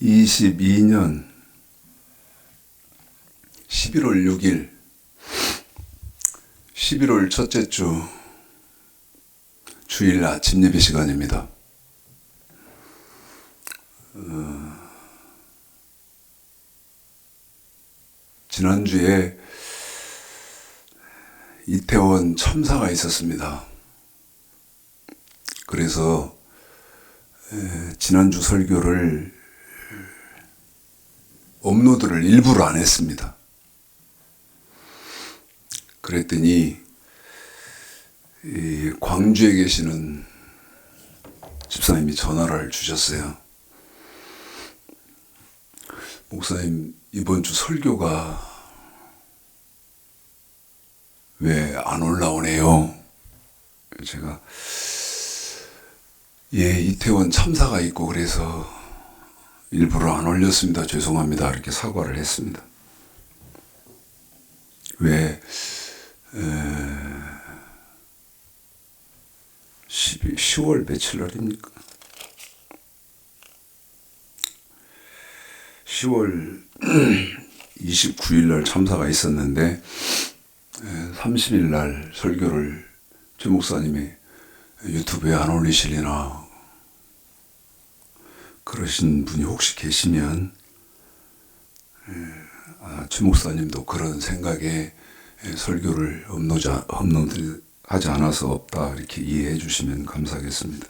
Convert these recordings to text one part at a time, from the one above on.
2022년 11월 6일 11월 첫째 주 주일 아침 예배 시간입니다. 지난주에 이태원 참사가 있었습니다. 그래서 지난주 설교를 업로드를 일부러 안 했습니다. 그랬더니 광주에 계시는 집사님이 전화를 주셨어요. 목사님, 이번 주 설교가 왜 안 올라오네요? 제가 이태원 참사가 있고 그래서 일부러 안 올렸습니다. 죄송합니다. 이렇게 사과를 했습니다. 왜 10월 며칠 날입니까? 10월 29일 날 참사가 있었는데 30일 날 설교를 최 목사님이 유튜브에 안 올리시려나 그러신 분이 혹시 계시면 최 목사님도 그런 생각에 설교를 업로드하지 않아서 없다 이렇게 이해해 주시면 감사하겠습니다.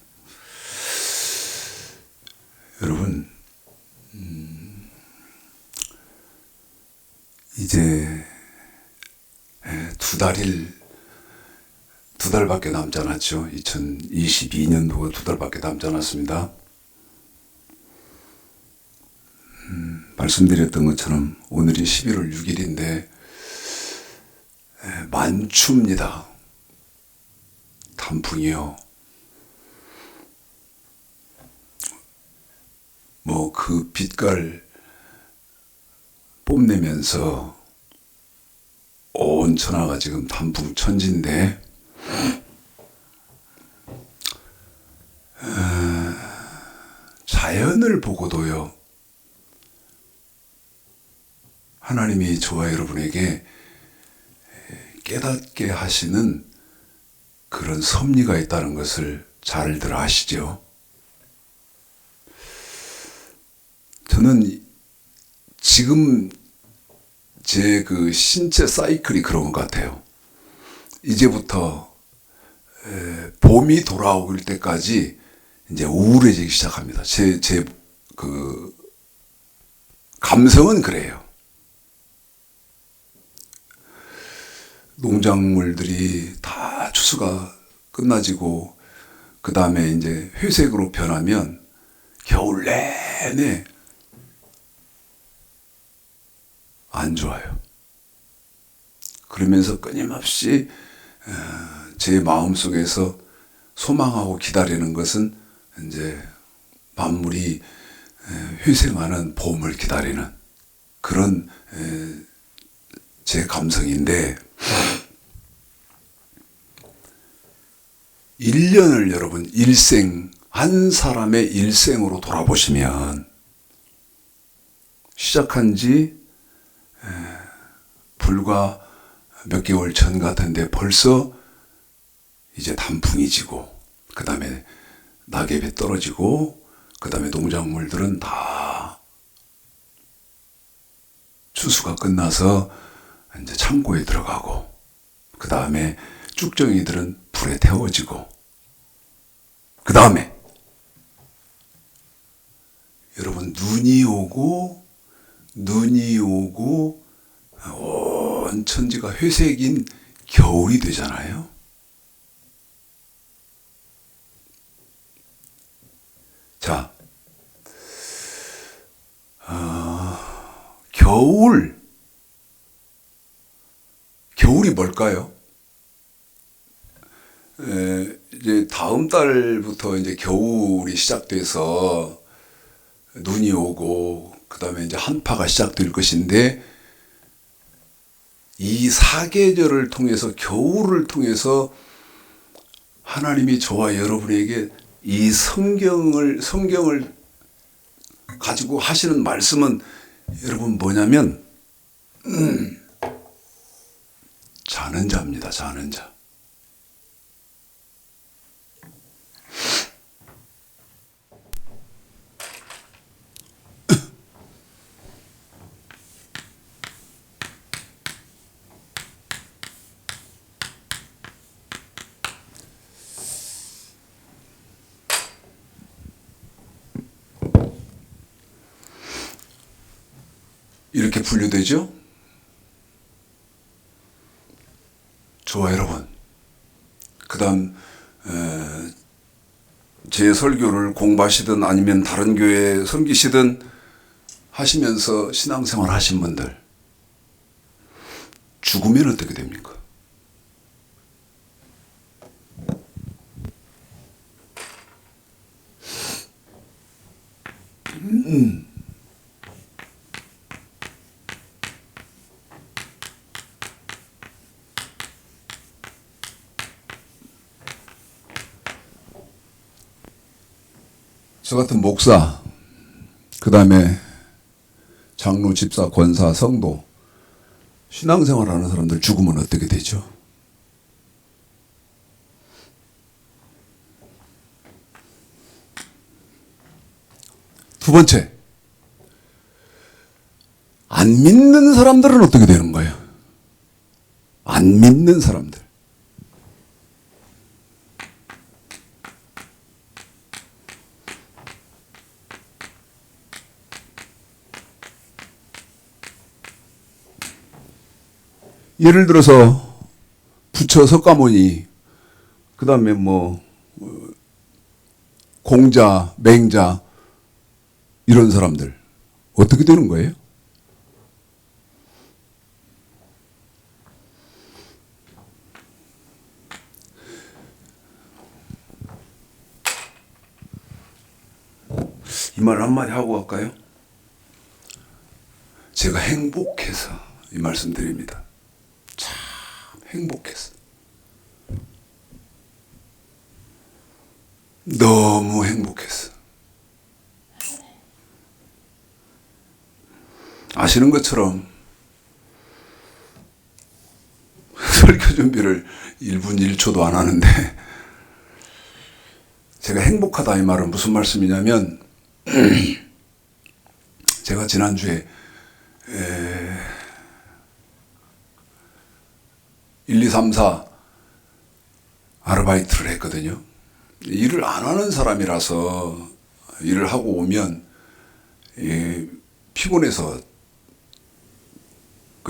여러분, 이제 두 달밖에 남지 않았죠. 2022년도가 2달밖에 남지 않았습니다. 말씀드렸던 것처럼 오늘이 11월 6일인데 만추입니다. 단풍이요. 그 빛깔 뽐내면서 온 천하가 지금 단풍 천지인데 자연을 보고도요, 하나님이 저와 여러분에게 깨닫게 하시는 그런 섭리가 있다는 것을 잘들 아시죠? 저는 지금 제 그 신체 사이클이 그런 것 같아요. 이제부터 봄이 돌아올 때까지 이제 우울해지기 시작합니다. 제 그 감성은 그래요. 농작물들이 다 추수가 끝나지고 그 다음에 이제 회색으로 변하면 겨울 내내 안 좋아요. 그러면서 끊임없이 제 마음속에서 소망하고 기다리는 것은 이제 만물이 회생하는 봄을 기다리는 그런 제 감성인데 1년을 여러분 한 사람의 일생으로 돌아보시면 시작한 지 불과 몇 개월 전 같은데 벌써 이제 단풍이 지고 그 다음에 낙엽이 떨어지고 그 다음에 농작물들은 다 추수가 끝나서 이제 창고에 들어가고 그 다음에 쭉정이들은 불에 태워지고 그 다음에 여러분 눈이 오고 온 천지가 회색인 겨울이 되잖아요. 자, 겨울이 뭘까요? 이제 다음 달부터 이제 겨울이 시작돼서 눈이 오고 그 다음에 이제 한파가 시작될 것인데 이 사계절을 통해서 겨울을 통해서 하나님이 저와 여러분에게 이 성경을 가지고 하시는 말씀은 여러분 뭐냐면 자는 자입니다. 자는 자. 이렇게 분류되죠? 좋아 여러분. 그 다음 제 설교를 공부하시든 아니면 다른 교회에 섬기시든 하시면서 신앙생활 하신 분들 죽으면 어떻게 됩니까? 저 같은 목사, 그 다음에 장로, 집사, 권사, 성도, 신앙생활 하는 사람들 죽으면 어떻게 되죠? 두 번째, 안 믿는 사람들은 어떻게 되는 거예요? 안 믿는 사람들. 예를 들어서 부처 석가모니, 그 다음에 공자, 맹자 이런 사람들 어떻게 되는 거예요? 이 말 한마디 하고 갈까요? 제가 행복해서 이 말씀 드립니다. 참 행복했어. 너무 행복했어. 아시는 것처럼 설교 준비를 1분 1초도 안 하는데 제가 행복하다 이 말은 무슨 말씀이냐면 제가 지난주에 1, 2, 3, 4 아르바이트를 했거든요. 일을 안 하는 사람이라서 일을 하고 오면 피곤해서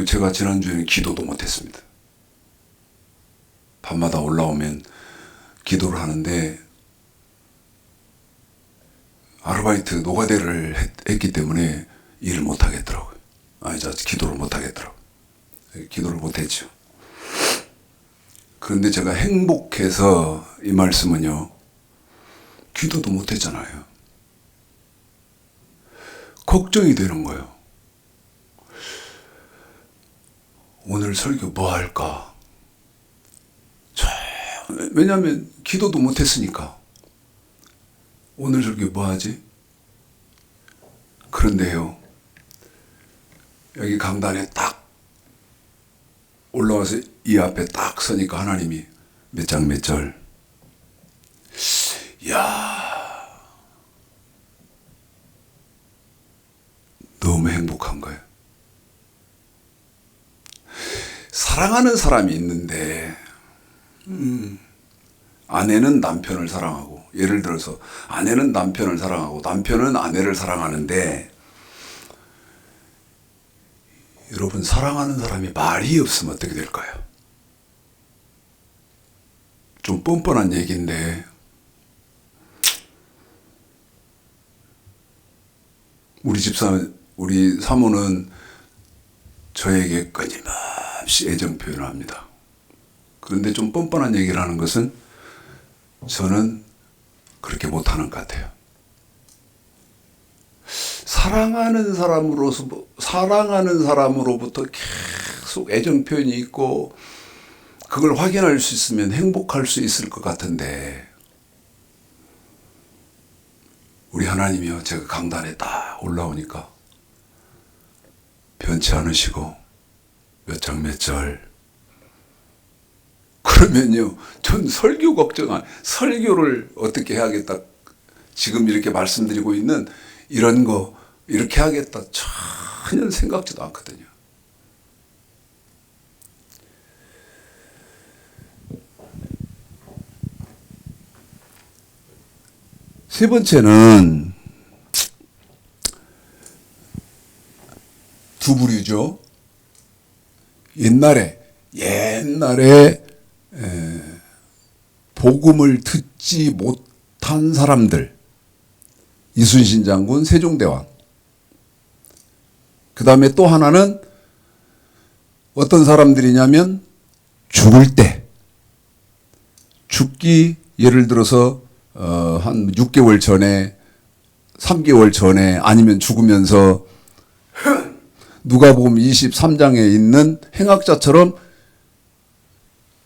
제가 지난주에는 기도도 못했습니다. 밤마다 올라오면 기도를 하는데 아르바이트 노가다를 했기 때문에 일을 못하겠더라고요. 기도를 못하겠더라고요. 기도를 못했죠. 그런데 제가 행복해서 이 말씀은요, 기도도 못했잖아요. 걱정이 되는 거예요. 오늘 설교 뭐 할까? 왜냐하면 기도도 못했으니까. 오늘 설교 뭐 하지? 그런데요, 여기 강단에 딱 올라와서 이 앞에 딱 서니까 하나님이 몇 장 몇 절. 이야, 너무 행복한 거예요. 사랑하는 사람이 있는데 아내는 남편을 사랑하고, 예를 들어서 아내는 남편을 사랑하고 남편은 아내를 사랑하는데, 여러분 사랑하는 사람이 말이 없으면 어떻게 될까요? 좀 뻔뻔한 얘기인데 우리 사모는 저에게 끊임없이 애정 표현을 합니다. 그런데 좀 뻔뻔한 얘기를 하는 것은 저는 그렇게 못하는 것 같아요. 사랑하는 사람으로부터 계속 애정 표현이 있고 그걸 확인할 수 있으면 행복할 수 있을 것 같은데 우리 하나님이요, 제가 강단에 딱 올라오니까 변치 않으시고 몇 장 몇 절. 그러면요, 전 설교 설교를 어떻게 해야겠다, 지금 이렇게 말씀드리고 있는 이런 거 이렇게 하겠다 전혀 생각지도 않거든요. 세 번째는 두 부류죠. 옛날에 복음을 듣지 못한 사람들, 이순신 장군, 세종대왕. 그 다음에 또 하나는 어떤 사람들이냐면 죽을 때, 죽기 예를 들어서 한 6개월 전에, 3개월 전에, 아니면 죽으면서 누가복음 23장에 있는 행악자처럼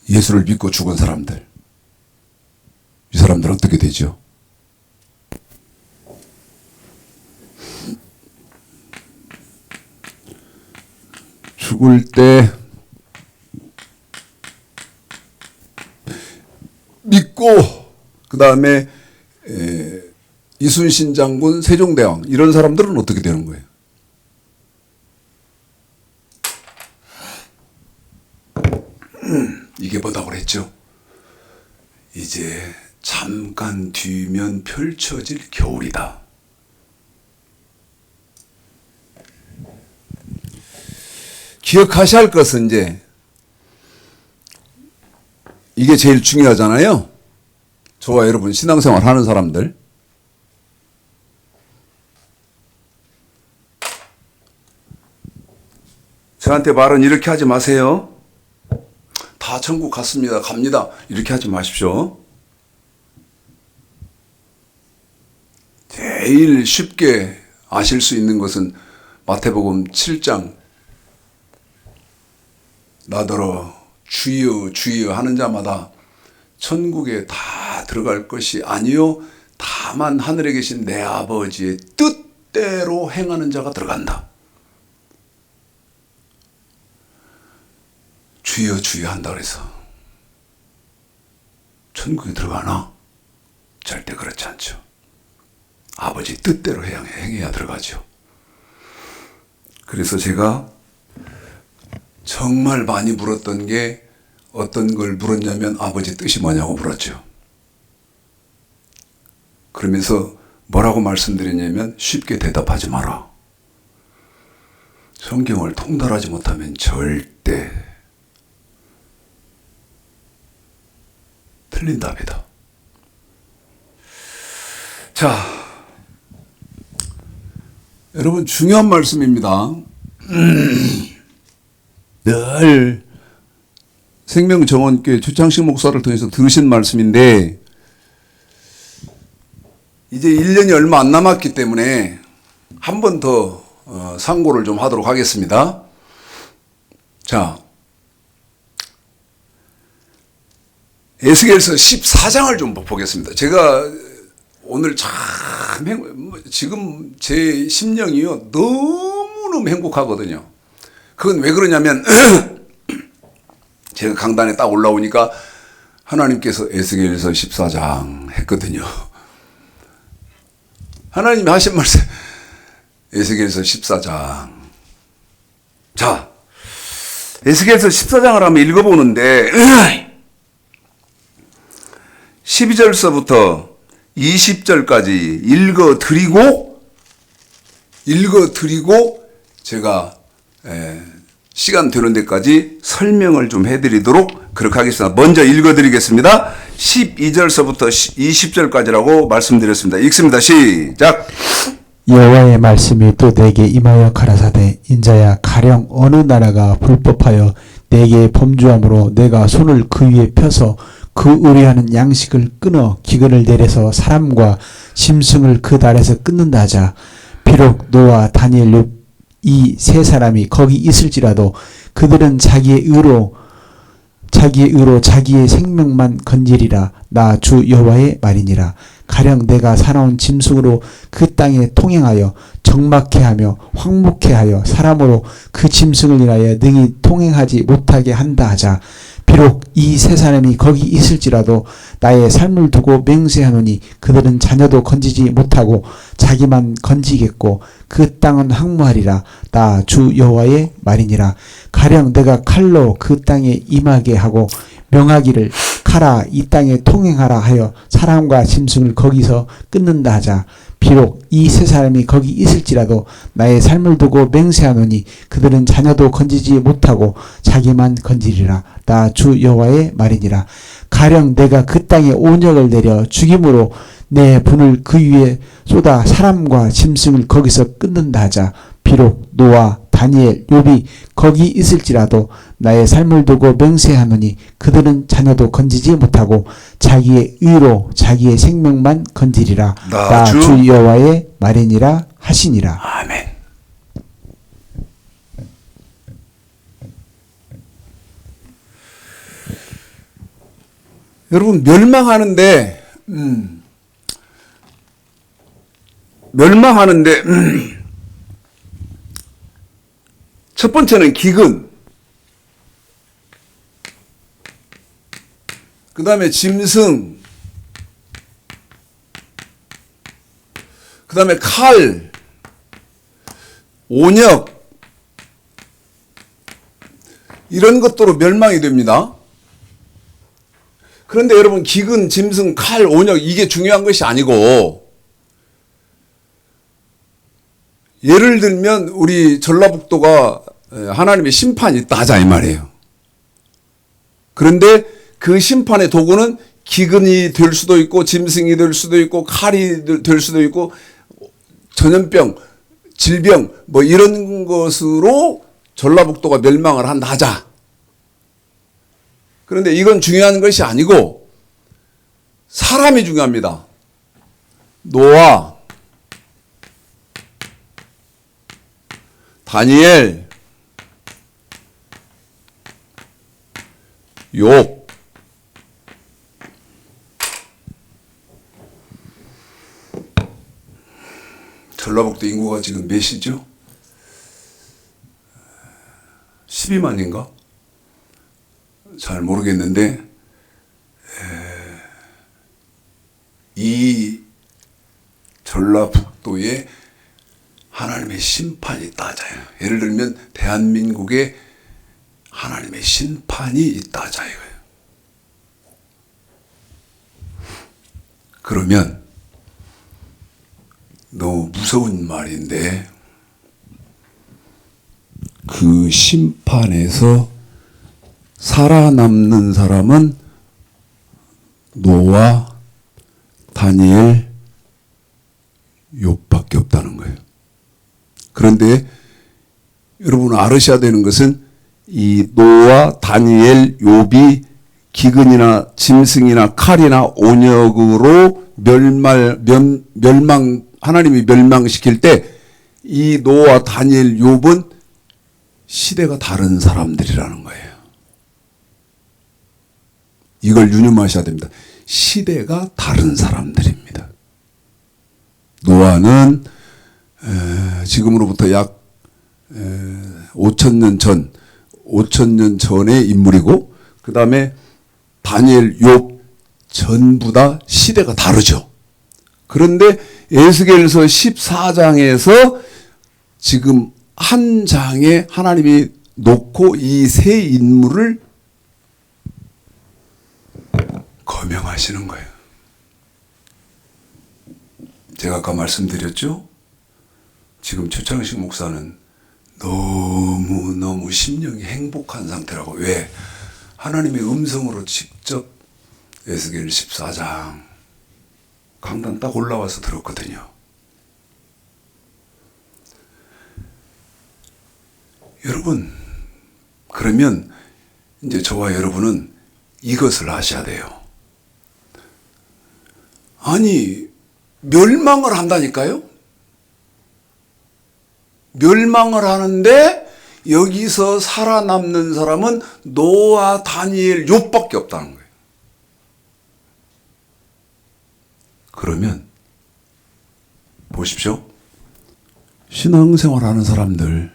예수를 믿고 죽은 사람들. 이 사람들은 어떻게 되죠? 죽을 때 믿고, 그 다음에 이순신 장군, 세종대왕, 이런 사람들은 어떻게 되는 거예요? 이게 뭐라고 그랬죠? 이제 잠깐 뒤면 펼쳐질 겨울이다. 기억하셔야 할 것은 이게 제일 중요하잖아요. 저와 여러분 신앙생활 하는 사람들. 저한테 말은 이렇게 하지 마세요. 다 천국 갔습니다. 갑니다. 이렇게 하지 마십시오. 제일 쉽게 아실 수 있는 것은 마태복음 7장 나더러 주여 주여 하는 자마다 천국에 다 들어갈 것이 아니요 다만 하늘에 계신 내 아버지의 뜻대로 행하는 자가 들어간다. 주여 주여 한다 그래서 천국에 들어가나? 절대 그렇지 않죠. 아버지 뜻대로 행해야 들어가죠. 그래서 제가 정말 많이 물었던 게 어떤 걸 물었냐면 아버지 뜻이 뭐냐고 물었죠. 그러면서 뭐라고 말씀드렸냐면 쉽게 대답하지 마라. 성경을 통달하지 못하면 절대 틀린 답이다. 자, 여러분 중요한 말씀입니다. 늘 생명정원교회 최창식 목사를 통해서 들으신 말씀인데 이제 1년이 얼마 안 남았기 때문에 한 번 더 상고를 좀 하도록 하겠습니다. 자, 에스겔서 14장을 좀 보겠습니다. 제가 오늘 참 지금 제 심령이요 너무너무 행복하거든요. 그건 왜 그러냐면 제가 강단에 딱 올라오니까 하나님께서 에스겔서 14장 했거든요. 하나님이 하신 말씀 에스겔서 14장. 자, 에스겔서 14장을 한번 읽어보는데 12절서부터 20절까지 읽어드리고 제가 시간 되는 데까지 설명을 좀 해드리도록 그렇게 하겠습니다. 먼저 읽어드리겠습니다. 12절서부터 20절까지라고 말씀드렸습니다. 읽습니다. 시작. 여호와의 말씀이 또 내게 임하여 가라사대 인자야 가령 어느 나라가 불법하여 내게 범죄함으로 내가 손을 그 위에 펴서 그 의뢰하는 양식을 끊어 기근을 내려서 사람과 짐승을 그 달에서 끊는다 하자. 비록 노아 다니엘 이 세 사람이 거기 있을지라도 그들은 자기의 의로 자기의 의로 자기의 생명만 건지리라. 나 주 여호와의 말이니라. 가령 내가 사나운 짐승으로 그 땅에 통행하여 적막해 하며 황묵해 하여 사람으로 그 짐승을 인하여 능히 통행하지 못하게 한다 하자. 비록 이 세 사람이 거기 있을지라도 나의 삶을 두고 맹세하노니 그들은 자녀도 건지지 못하고 자기만 건지겠고 그 땅은 황무하리라. 나 주 여호와의 말이니라. 가령 내가 칼로 그 땅에 임하게 하고 명하기를 가라 이 땅에 통행하라 하여 사람과 짐승을 거기서 끊는다 하자. 비록 이 세 사람이 거기 있을지라도 나의 삶을 두고 맹세하노니 그들은 자녀도 건지지 못하고 자기만 건지리라. 나 주 여호와의 말이니라. 가령 내가 그 땅에 온역을 내려 죽임으로 내 분을 그 위에 쏟아 사람과 짐승을 거기서 끊는다 하자. 비록 노아, 다니엘, 욥이 거기 있을지라도 나의 삶을 두고 맹세하노니 그들은 자녀도 건지지 못하고 자기의 의로 자기의 생명만 건지리라. 나 주 여호와의 말이니라 하시니라. 아멘. 여러분, 멸망하는데 첫 번째는 기근, 그 다음에 짐승, 그 다음에 칼, 온역, 이런 것들로 멸망이 됩니다. 그런데 여러분, 기근, 짐승, 칼, 온역, 이게 중요한 것이 아니고, 예를 들면 우리 전라북도가 하나님의 심판이 있다 하자 이 말이에요. 그런데 그 심판의 도구는 기근이 될 수도 있고 짐승이 될 수도 있고 칼이 될 수도 있고 전염병, 질병 뭐 이런 것으로 전라북도가 멸망을 한다 하자. 그런데 이건 중요한 것이 아니고 사람이 중요합니다. 노아, 다니엘, 욥, 전라북도 인구가 지금 몇이죠? 12만인가? 잘 모르겠는데 이 전라북도에 하나님의 심판이 있다 하자요. 예를 들면 대한민국에 하나님의 심판이 있다 하자 이거예요. 그러면 너무 무서운 말인데 그 심판에서 살아남는 사람은 노아, 다니엘, 욥밖에 없다는 거예요. 그런데 여러분 알으셔야 되는 것은 이 노아, 다니엘, 욥이 기근이나 짐승이나 칼이나 온역으로 하나님이 멸망시킬 때 이 노아, 다니엘, 욥은 시대가 다른 사람들이라는 거예요. 이걸 유념하셔야 됩니다. 시대가 다른 사람들입니다. 노아는 지금으로부터 약 5,000년 전의 인물이고 그 다음에 다니엘, 욥 전부 다 시대가 다르죠. 그런데 에스겔서 14장에서 지금 한 장에 하나님이 놓고 이 세 인물을 거명하시는 거예요. 제가 아까 말씀드렸죠? 지금 최창식 목사는 너무너무 심령이 행복한 상태라고. 왜? 하나님의 음성으로 직접 에스겔 14장 강단 딱 올라와서 들었거든요. 여러분, 그러면 이제 저와 여러분은 이것을 아셔야 돼요. 아니, 멸망을 한다니까요? 멸망을 하는데 여기서 살아남는 사람은 노아, 다니엘, 욥밖에 없다는 거예요. 그러면 보십시오. 신앙생활하는 사람들,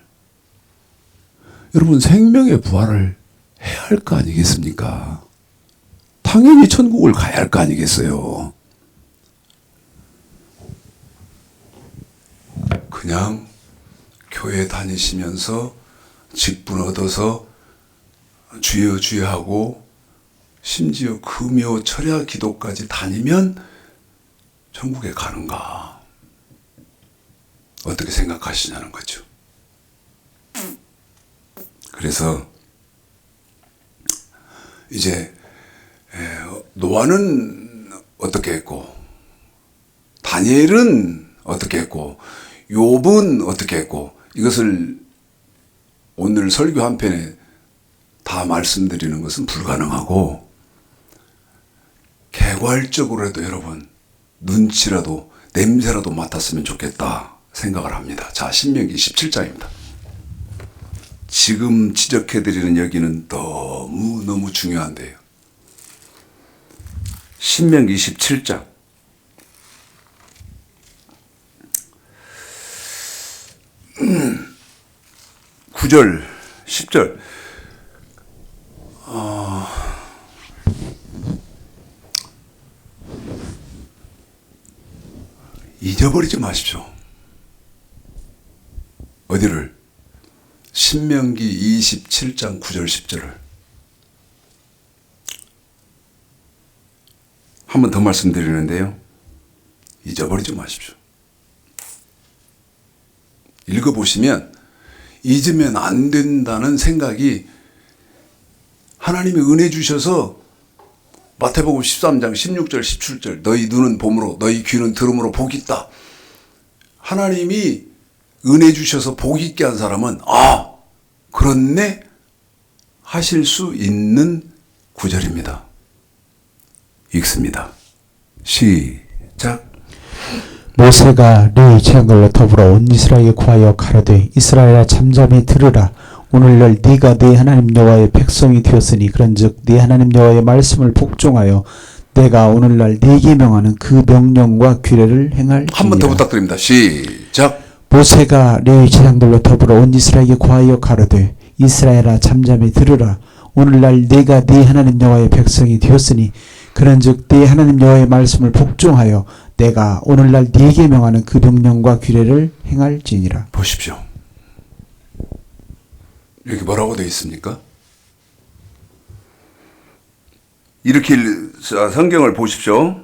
여러분 생명의 부활을 해야 할 거 아니겠습니까? 당연히 천국을 가야 할 거 아니겠어요? 그냥 교회 다니시면서 직분 얻어서 주여 주여 하고 심지어 금요 철야 기도까지 다니면 천국에 가는가? 어떻게 생각하시냐는 거죠. 그래서 이제 노아는 어떻게 했고, 다니엘은 어떻게 했고, 욥은 어떻게 했고, 이것을 오늘 설교 한 편에 다 말씀드리는 것은 불가능하고, 개괄적으로라도 여러분 눈치라도 냄새라도 맡았으면 좋겠다 생각을 합니다. 자, 신명기 17장입니다. 지금 지적해드리는 여기는 너무너무 중요한데요. 신명기 17장 9절 10절 잊어버리지 마십시오. 어디를? 신명기 27장 9절 10절을 한 번 더 말씀드리는데요. 잊어버리지 마십시오. 읽어보시면 잊으면 안 된다는 생각이, 하나님이 은혜 주셔서 마태복음 13장 16절 17절 너희 눈은 봄으로 너희 귀는 들음으로 복이 있다. 하나님이 은혜 주셔서 복 있게 한 사람은 그렇네 하실 수 있는 구절입니다. 읽습니다. 시작. 모세가 레위 제사장들로 더불어 온 이스라엘에게 구하여 가라되 이스라엘아 잠잠히 들으라. 오늘날 네가 네 하나님 여호와의 백성이 되었으니 그런즉 네 하나님 여호와의 말씀을 복종하여 내가 오늘날 네게 명하는 그 명령과 규례를 행할지니라. 한 번 더 부탁드립니다. 시작. 모세가 레위 제사장들로 더불어 온 이스라엘에게 구하여 가라되 이스라엘아 잠잠히 들으라. 오늘날 네가 네 하나님 여호와의 백성이 되었으니 그런즉 네 하나님 여호와의 말씀을 복종하여 내가 오늘날 네게 명하는 그 명령과 규례를 행할지니라. 보십시오. 여기 뭐라고 되어 있습니까? 이렇게 성경을 보십시오.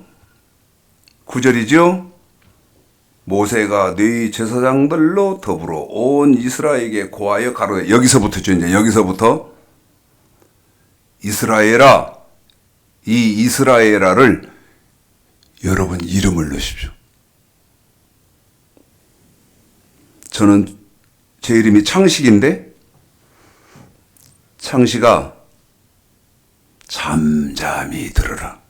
9절이죠. 모세가 네 제사장들로 더불어 온 이스라엘에게 고하여 가로되, 여기서부터죠. 이제 여기서부터 이스라엘아, 이 이스라엘아를 여러분 이름을 넣으십시오. 저는 제 이름이 창식인데, 창식아 잠잠히 들으라.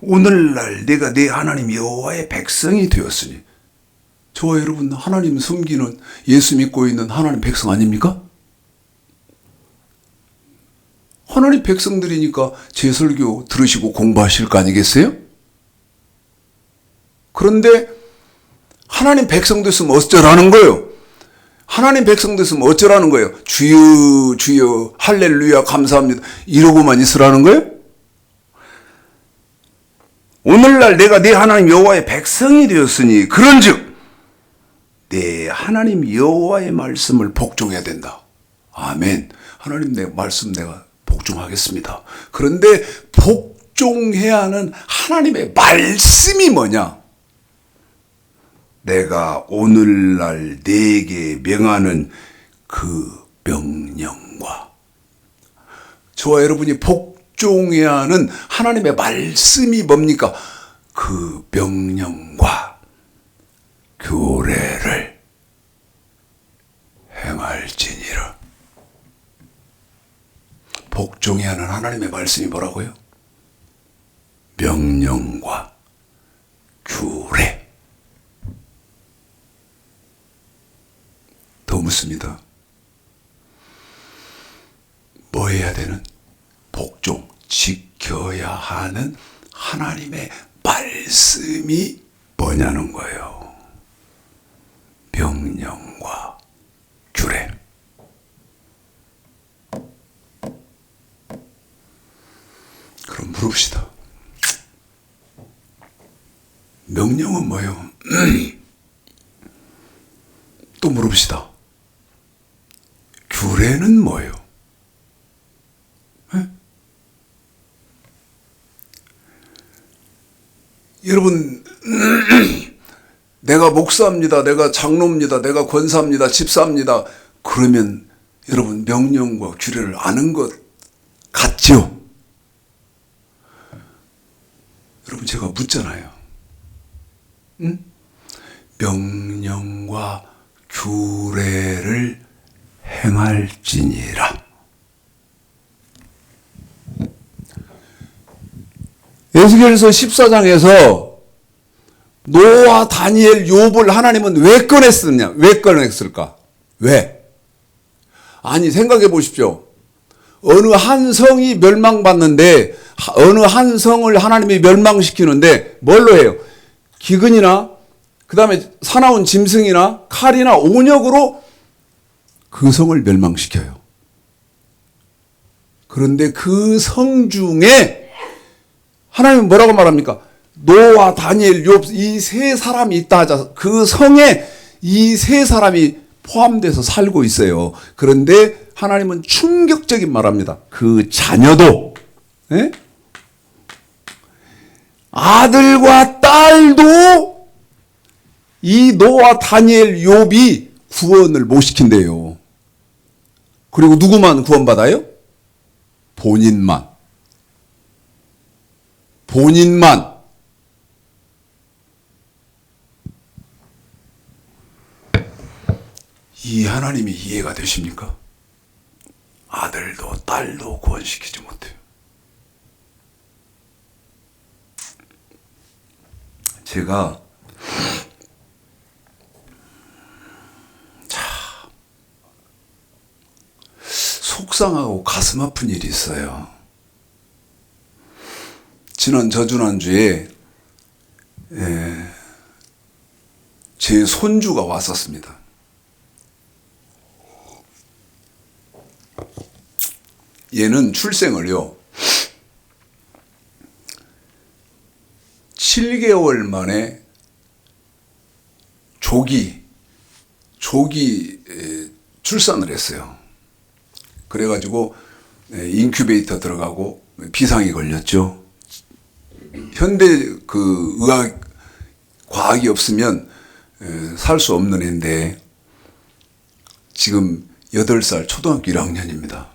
오늘날 내가 네 하나님 여호와의 백성이 되었으니. 저와 여러분 하나님 섬기는, 예수 믿고 있는 하나님 백성 아닙니까? 하나님 백성들이니까 제 설교 들으시고 공부하실 거 아니겠어요? 그런데 하나님 백성 됐으면 어쩌라는 거예요? 하나님 백성 됐으면 어쩌라는 거예요? 주여 주여 할렐루야 감사합니다 이러고만 있으라는 거예요? 오늘날 내가 네 하나님 여호와의 백성이 되었으니 그런즉 네 하나님 여호와의 말씀을 복종해야 된다. 아멘. 하나님 내 말씀 내가 복종하겠습니다. 그런데 복종해야 하는 하나님의 말씀이 뭐냐? 내가 오늘날 네게 명하는 그 명령과, 저와 여러분이 복종해야 하는 하나님의 말씀이 뭡니까? 그 명령과 규례를 행할지니라. 복종해야 하는 하나님의 말씀이 뭐라고요? 명령과 규례. 더 묻습니다. 지켜야 되는 복종, 지켜야 하는 하나님의 말씀이 뭐냐는 거예요. 명령과 규례. 그럼 물읍시다. 명령은 뭐예요? 또 물읍시다. 규례는 뭐예요? 에? 여러분, 내가 목사입니다. 내가 장로입니다. 내가 권사입니다. 집사입니다. 그러면 여러분 명령과 규례를 아는 것 같죠? 여러분 제가 묻잖아요. 응? 명령과 규례를 행할지니라. 에스겔서 14장에서 노아, 다니엘, 욥을 하나님은 왜 꺼냈느냐? 왜 꺼냈을까? 왜? 아니 생각해 보십시오. 어느 한 성이 멸망받는데 어느 한 성을 하나님이 멸망시키는데 뭘로 해요? 기근이나 그 다음에 사나운 짐승이나 칼이나 온역으로 그 성을 멸망시켜요. 그런데 그 성 중에 하나님은 뭐라고 말합니까? 노아, 다니엘, 욥 이 세 사람이 있다 하자. 그 성에 이 세 사람이 포함돼서 살고 있어요. 그런데 하나님은 충격적인 말합니다. 그 자녀도 예? 아들과 딸도 이 노아, 다니엘, 욥이 구원을 못 시킨대요. 그리고 누구만 구원받아요? 본인만. 이 하나님이 이해가 되십니까? 아들도 딸도 구원시키지 못해요. 제가 참 속상하고 가슴 아픈 일이 있어요. 지난 저지난주에 제 손주가 왔었습니다. 얘는 출생을요 7개월 만에 조기 출산을 했어요. 그래가지고 인큐베이터 들어가고 비상이 걸렸죠. 현대 그 의학 과학이 없으면 살 수 없는 애인데 지금 8살 초등학교 1학년입니다.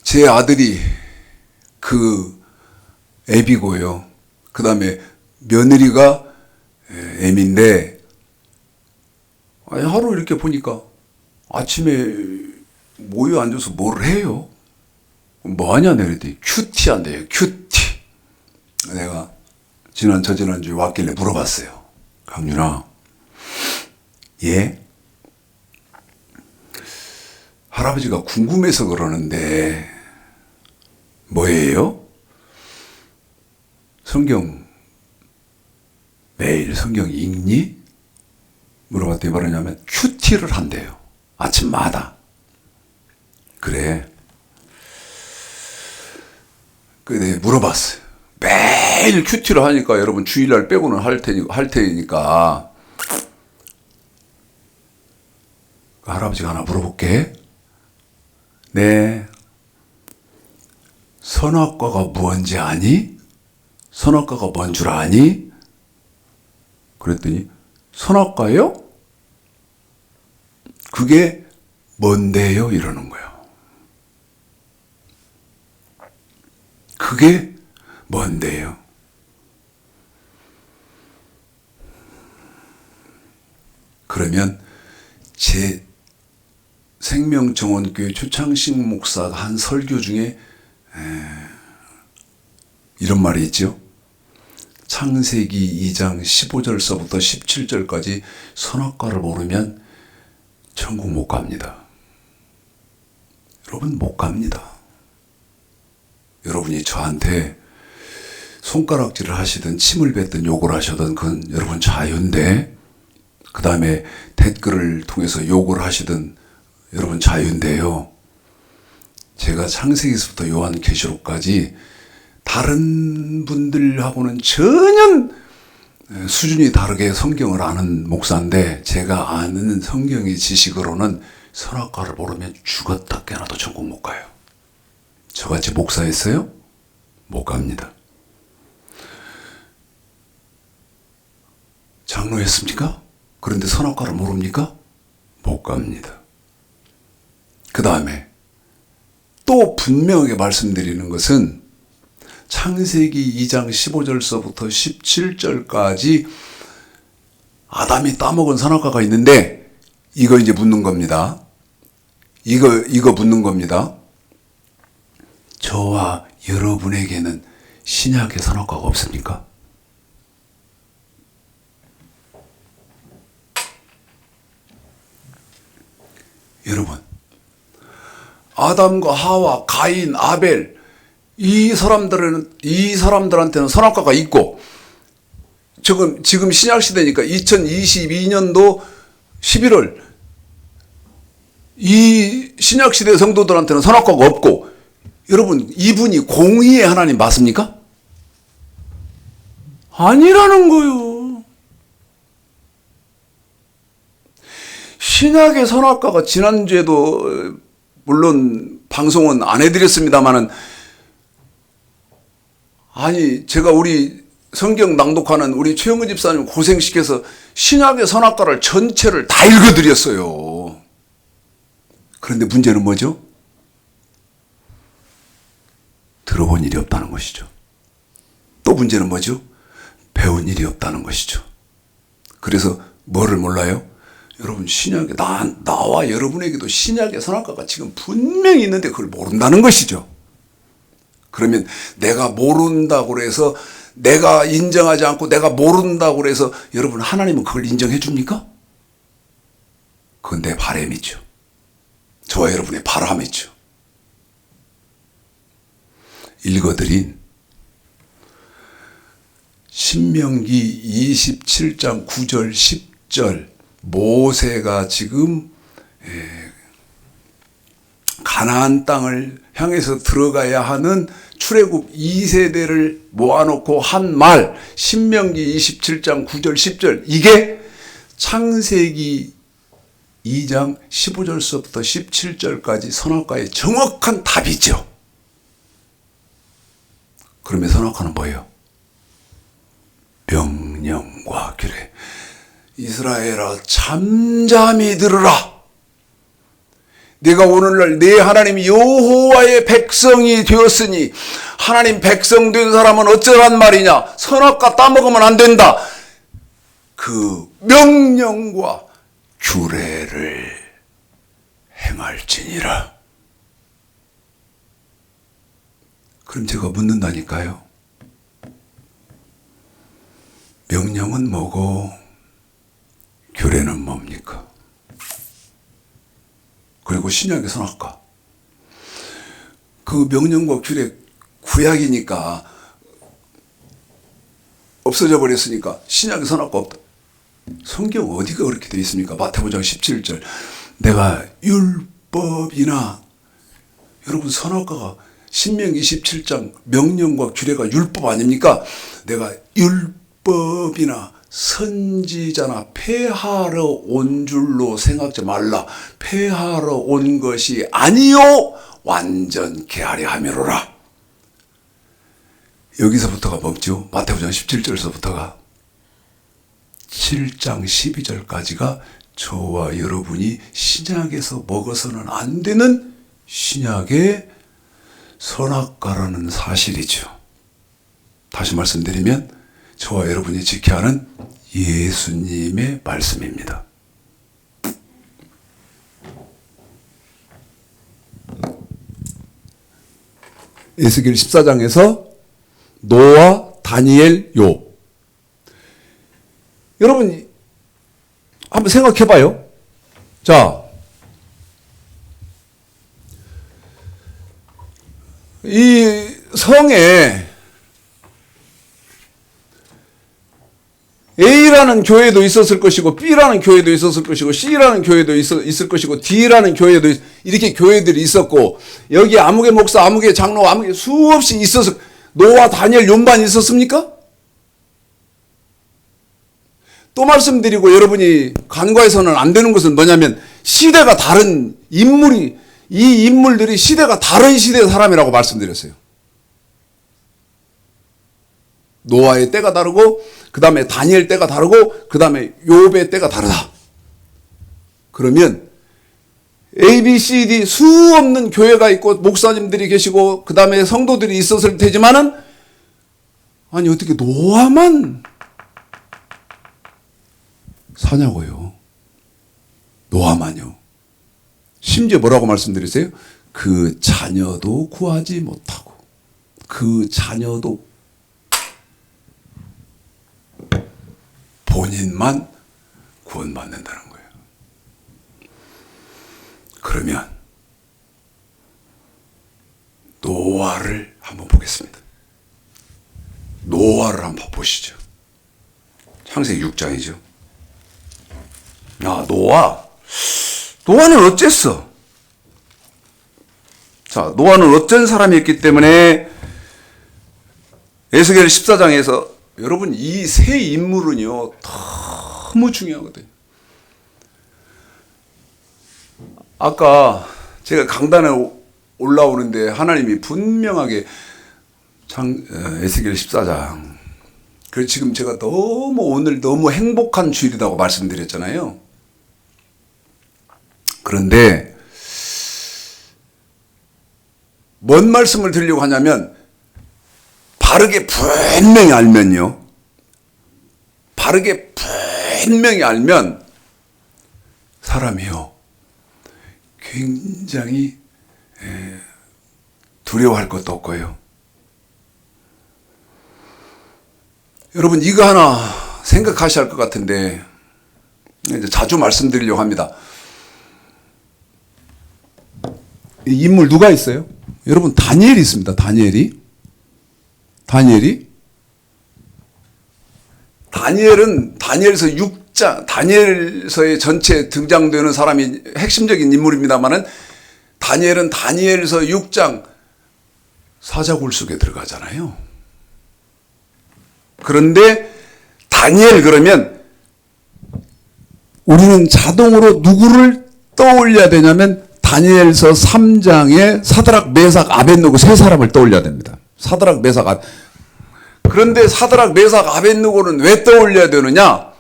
제 아들이 그 애비고요. 그 다음에 며느리가 애인데 하루 이렇게 보니까 아침에 모여 앉아서 뭘 해요? 뭐 하냐 그랬더니 큐티 한대요. 큐티. 내가 저지난주에 왔길래 물어봤어요. 강윤아, 예? 할아버지가 궁금해서 그러는데 뭐예요? 성경 매일 성경 읽니? 물어봤더니 뭐라냐면 큐티를 한대요. 아침마다. 그래. 그래 물어봤어요. 매일 큐티를 하니까 여러분 주일날 빼고는 할 테니까 할아버지가 하나 물어볼게. 네. 선악과가 뭔지 아니? 선악과가 뭔 줄 아니? 그랬더니 선악과요? 그게 뭔데요? 이러는 거예요. 그게 뭔데요? 그러면 제 생명정원교회 초창식 목사가 한 설교 중에 이런 말이 있죠. 창세기 2장 15절서부터 17절까지 선악과를 모르면 천국 못 갑니다. 여러분 못 갑니다. 여러분이 저한테 손가락질을 하시든 침을 뱉든 욕을 하시든 그건 여러분 자유인데, 그 다음에 댓글을 통해서 욕을 하시든 여러분 자유인데요. 제가 창세기서부터 요한계시록까지 다른 분들하고는 전혀 수준이 다르게 성경을 아는 목사인데, 제가 아는 성경의 지식으로는 선악과를 모르면 죽었다 깨나도 천국 못 가요. 저같이 목사했어요? 못 갑니다. 장로했습니까? 그런데 선악과를 모릅니까? 못 갑니다. 그 다음에 또 분명하게 말씀드리는 것은 창세기 2장 15절서부터 17절까지 아담이 따먹은 선악과가 있는데, 이거 이제 묻는 겁니다. 이거 묻는 겁니다. 저와 여러분에게는 신약의 선악과가 없습니까? 여러분, 아담과 하와, 가인, 아벨, 이 사람들한테는 선악과가 있고, 지금 신약 시대니까 2022년도 11월 이 신약 시대 성도들한테는 선악과가 없고, 여러분 이분이 공의의 하나님 맞습니까? 아니라는 거요. 신약의 선악과가, 지난주에도 물론 방송은 안 해드렸습니다만은, 아니 제가 우리 성경 낭독하는 우리 최영근 집사님 고생시켜서 신약의 선악과를 전체를 다 읽어드렸어요. 그런데 문제는 뭐죠? 들어본 일이 없다는 것이죠. 또 문제는 뭐죠? 배운 일이 없다는 것이죠. 그래서 뭐를 몰라요? 여러분, 신약에 나와 여러분에게도 신약의 선악과가 지금 분명히 있는데 그걸 모른다는 것이죠. 그러면 내가 모른다고 해서, 내가 인정하지 않고 내가 모른다고 해서 여러분 하나님은 그걸 인정해 줍니까? 그건 내 바람이죠. 저와 여러분의 바람이죠. 읽어드린 신명기 27장 9절 10절, 모세가 지금 가나안 땅을 향해서 들어가야 하는 출애굽 2세대를 모아놓고 한 말, 신명기 27장 9절 10절, 이게 창세기 2장 15절서부터 17절까지 선악과의 정확한 답이죠. 그러면 선악과는 뭐예요? 명령과 규례. 이스라엘아, 잠잠히 들으라. 내가 오늘날 내 하나님 여호와의 백성이 되었으니, 하나님 백성 된 사람은 어쩌란 말이냐? 선악과 따먹으면 안 된다. 그 명령과 규례를 행할지니라. 그럼 제가 묻는다니까요. 명령은 뭐고 규례는 뭡니까? 그리고 신약의 선악과, 그 명령과 규례, 구약이니까 없어져 버렸으니까 신약의 선악과 없다. 성경 어디가 그렇게 되어 있습니까? 마태복음 17절, 내가 율법이나, 여러분 선악과가 신명기 27장 명령과 규례가 율법 아닙니까? 내가 율법이나 선지자나 폐하러 온 줄로 생각지 말라. 폐하러 온 것이 아니요 완전케 하려 함이로라. 여기서부터가 뭐죠? 마태복음 17절서부터가 7장 12절까지가 저와 여러분이 신약에서 먹어서는 안 되는 신약의 선악과라는 사실이죠. 다시 말씀드리면 저와 여러분이 지켜야 하는 예수님의 말씀입니다. 에스겔 14장에서 노아, 다니엘, 욥. 여러분 한번 생각해 봐요. 자, 이 성에 A라는 교회도 있었을 것이고 B라는 교회도 있었을 것이고 C라는 교회도 있을 것이고 D라는 교회도 이렇게 교회들이 있었고 여기 아무개 목사, 아무개 장로, 아무개 수없이 있었을 노아, 다니엘, 욥만 있었습니까? 또 말씀드리고 여러분이 간과해서는 안 되는 것은 뭐냐면 시대가 다른 이 인물들이 시대가 다른 시대의 사람이라고 말씀드렸어요. 노아의 때가 다르고 그 다음에 다니엘 때가 다르고 그 다음에 욥의 때가 다르다. 그러면 A, B, C, D 수 없는 교회가 있고 목사님들이 계시고 그 다음에 성도들이 있었을 테지만은 아니 어떻게 노아만 사냐고요. 노아만요. 심지어 뭐라고 말씀드렸어요? 그 자녀도 구하지 못하고 그 자녀도 본인만 구원받는다는 거예요. 그러면 노아를 한번 보겠습니다. 노아를 한번 보시죠. 창세기 6장이죠. 노아는 어쨌어? 자, 노아는 어떤 사람이었기 때문에 에스겔 14장에서 여러분 이 세 인물은요 너무 중요하거든요. 아까 제가 강단에 올라오는데 하나님이 분명하게 에스겔 14장 그래서 지금 제가 오늘 너무 행복한 주일이라고 말씀드렸잖아요. 그런데 뭔 말씀을 드리려고 하냐면 바르게 분명히 알면요. 바르게 분명히 알면 사람이요. 굉장히 두려워할 것도 없고요. 여러분 이거 하나 생각하셔야 할 것 같은데 이제 자주 말씀드리려고 합니다. 이 인물 누가 있어요? 여러분 다니엘이 있습니다. 다니엘은 다니엘서 6장 다니엘서의 전체 등장되는 사람이 핵심적인 인물입니다만은 다니엘은 다니엘서 6장 사자굴 속에 들어가잖아요. 그런데 다니엘 그러면 우리는 자동으로 누구를 떠올려야 되냐면 다니엘서 3장에 사드락, 메삭, 아벳느고 세 사람을 떠올려야 됩니다. 사드락, 메삭, 그런데 사드락, 메삭, 아벳느고는 왜 떠올려야 되느냐?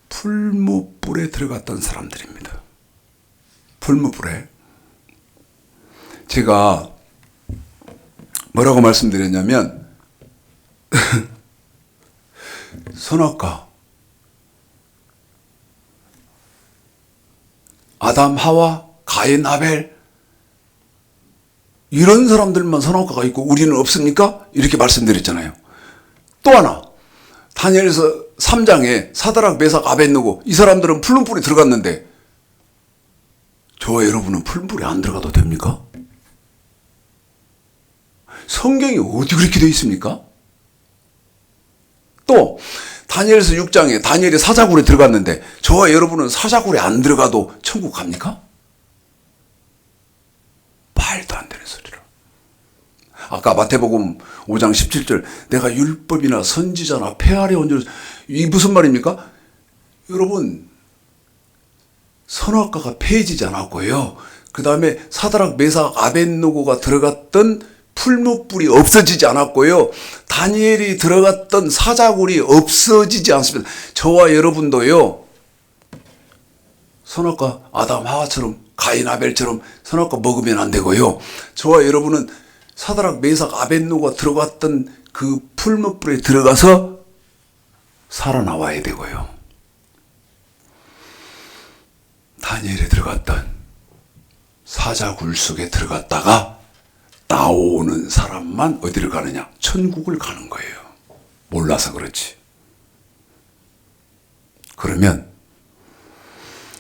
풀무불에 들어갔던 사람들입니다. 풀무불에. 제가 뭐라고 말씀드렸냐면 선악과 아담, 하와, 가인, 아벨 이런 사람들만 선악과가 있고 우리는 없습니까? 이렇게 말씀드렸잖아요. 또 하나 다니엘서 3장에 사드락, 메삭, 아벳느고 이 사람들은 풀무불에 들어갔는데 저와 여러분은 풀무불에 안 들어가도 됩니까? 성경이 어디 그렇게 되어 있습니까? 또 다니엘서 6장에 다니엘이 사자굴에 들어갔는데 저와 여러분은 사자굴에 안 들어가도 천국 갑니까? 말도 안 되는 소리라. 아까 마태복음 5장 17절 내가 율법이나 선지자나 폐하려 온 줄 이 무슨 말입니까? 여러분 선악과가 폐해지지 않았고요. 그 다음에 사드락, 메삭, 아벳느고가 들어갔던 풀무불이 없어지지 않았고요. 다니엘이 들어갔던 사자굴이 없어지지 않습니다. 저와 여러분도요. 선악과 아담, 하와처럼 가인, 아벨처럼 선악과 먹으면 안 되고요. 저와 여러분은 사드락, 메삭, 아벳느고가 들어갔던 그 풀무불에 들어가서 살아나와야 되고요. 다니엘에 들어갔던 사자굴 속에 들어갔다가 나오는 사람만 어디를 가느냐? 천국을 가는 거예요. 몰라서 그렇지. 그러면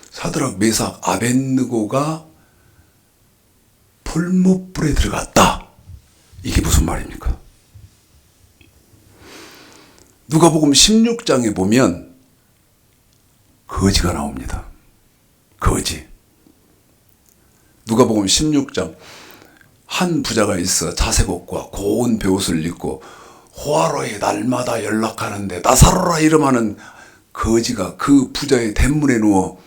사드락, 메삭, 아벳느고가 풀무불에 들어갔다. 이게 무슨 말입니까? 누가복음 16장에 보면 거지가 나옵니다. 거지. 누가복음 16장 한 부자가 있어 자색옷과 고운 베옷을 입고 호화로에 날마다 연락하는데 나사로라 이름하는 거지가 그 부자의 대문에 누워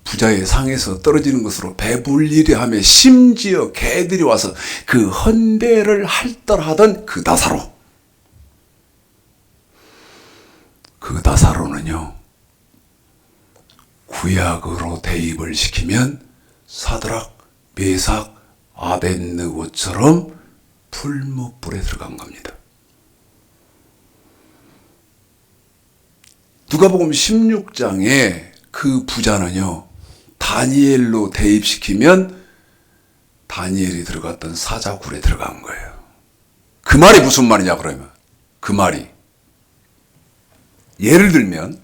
부자의 상에서 떨어지는 것으로 배불리려 하며 심지어 개들이 와서 그 헌배를 할떨하던 그 나사로. 그 나사로는요, 구약으로 대입을 시키면 사드락, 메삭, 아벳느고처럼 풀무불에 들어간 겁니다. 누가복음 16장에 그 부자는요, 다니엘로 대입시키면 다니엘이 들어갔던 사자굴에 들어간 거예요. 그 말이 무슨 말이냐 그러면, 그 말이 예를 들면,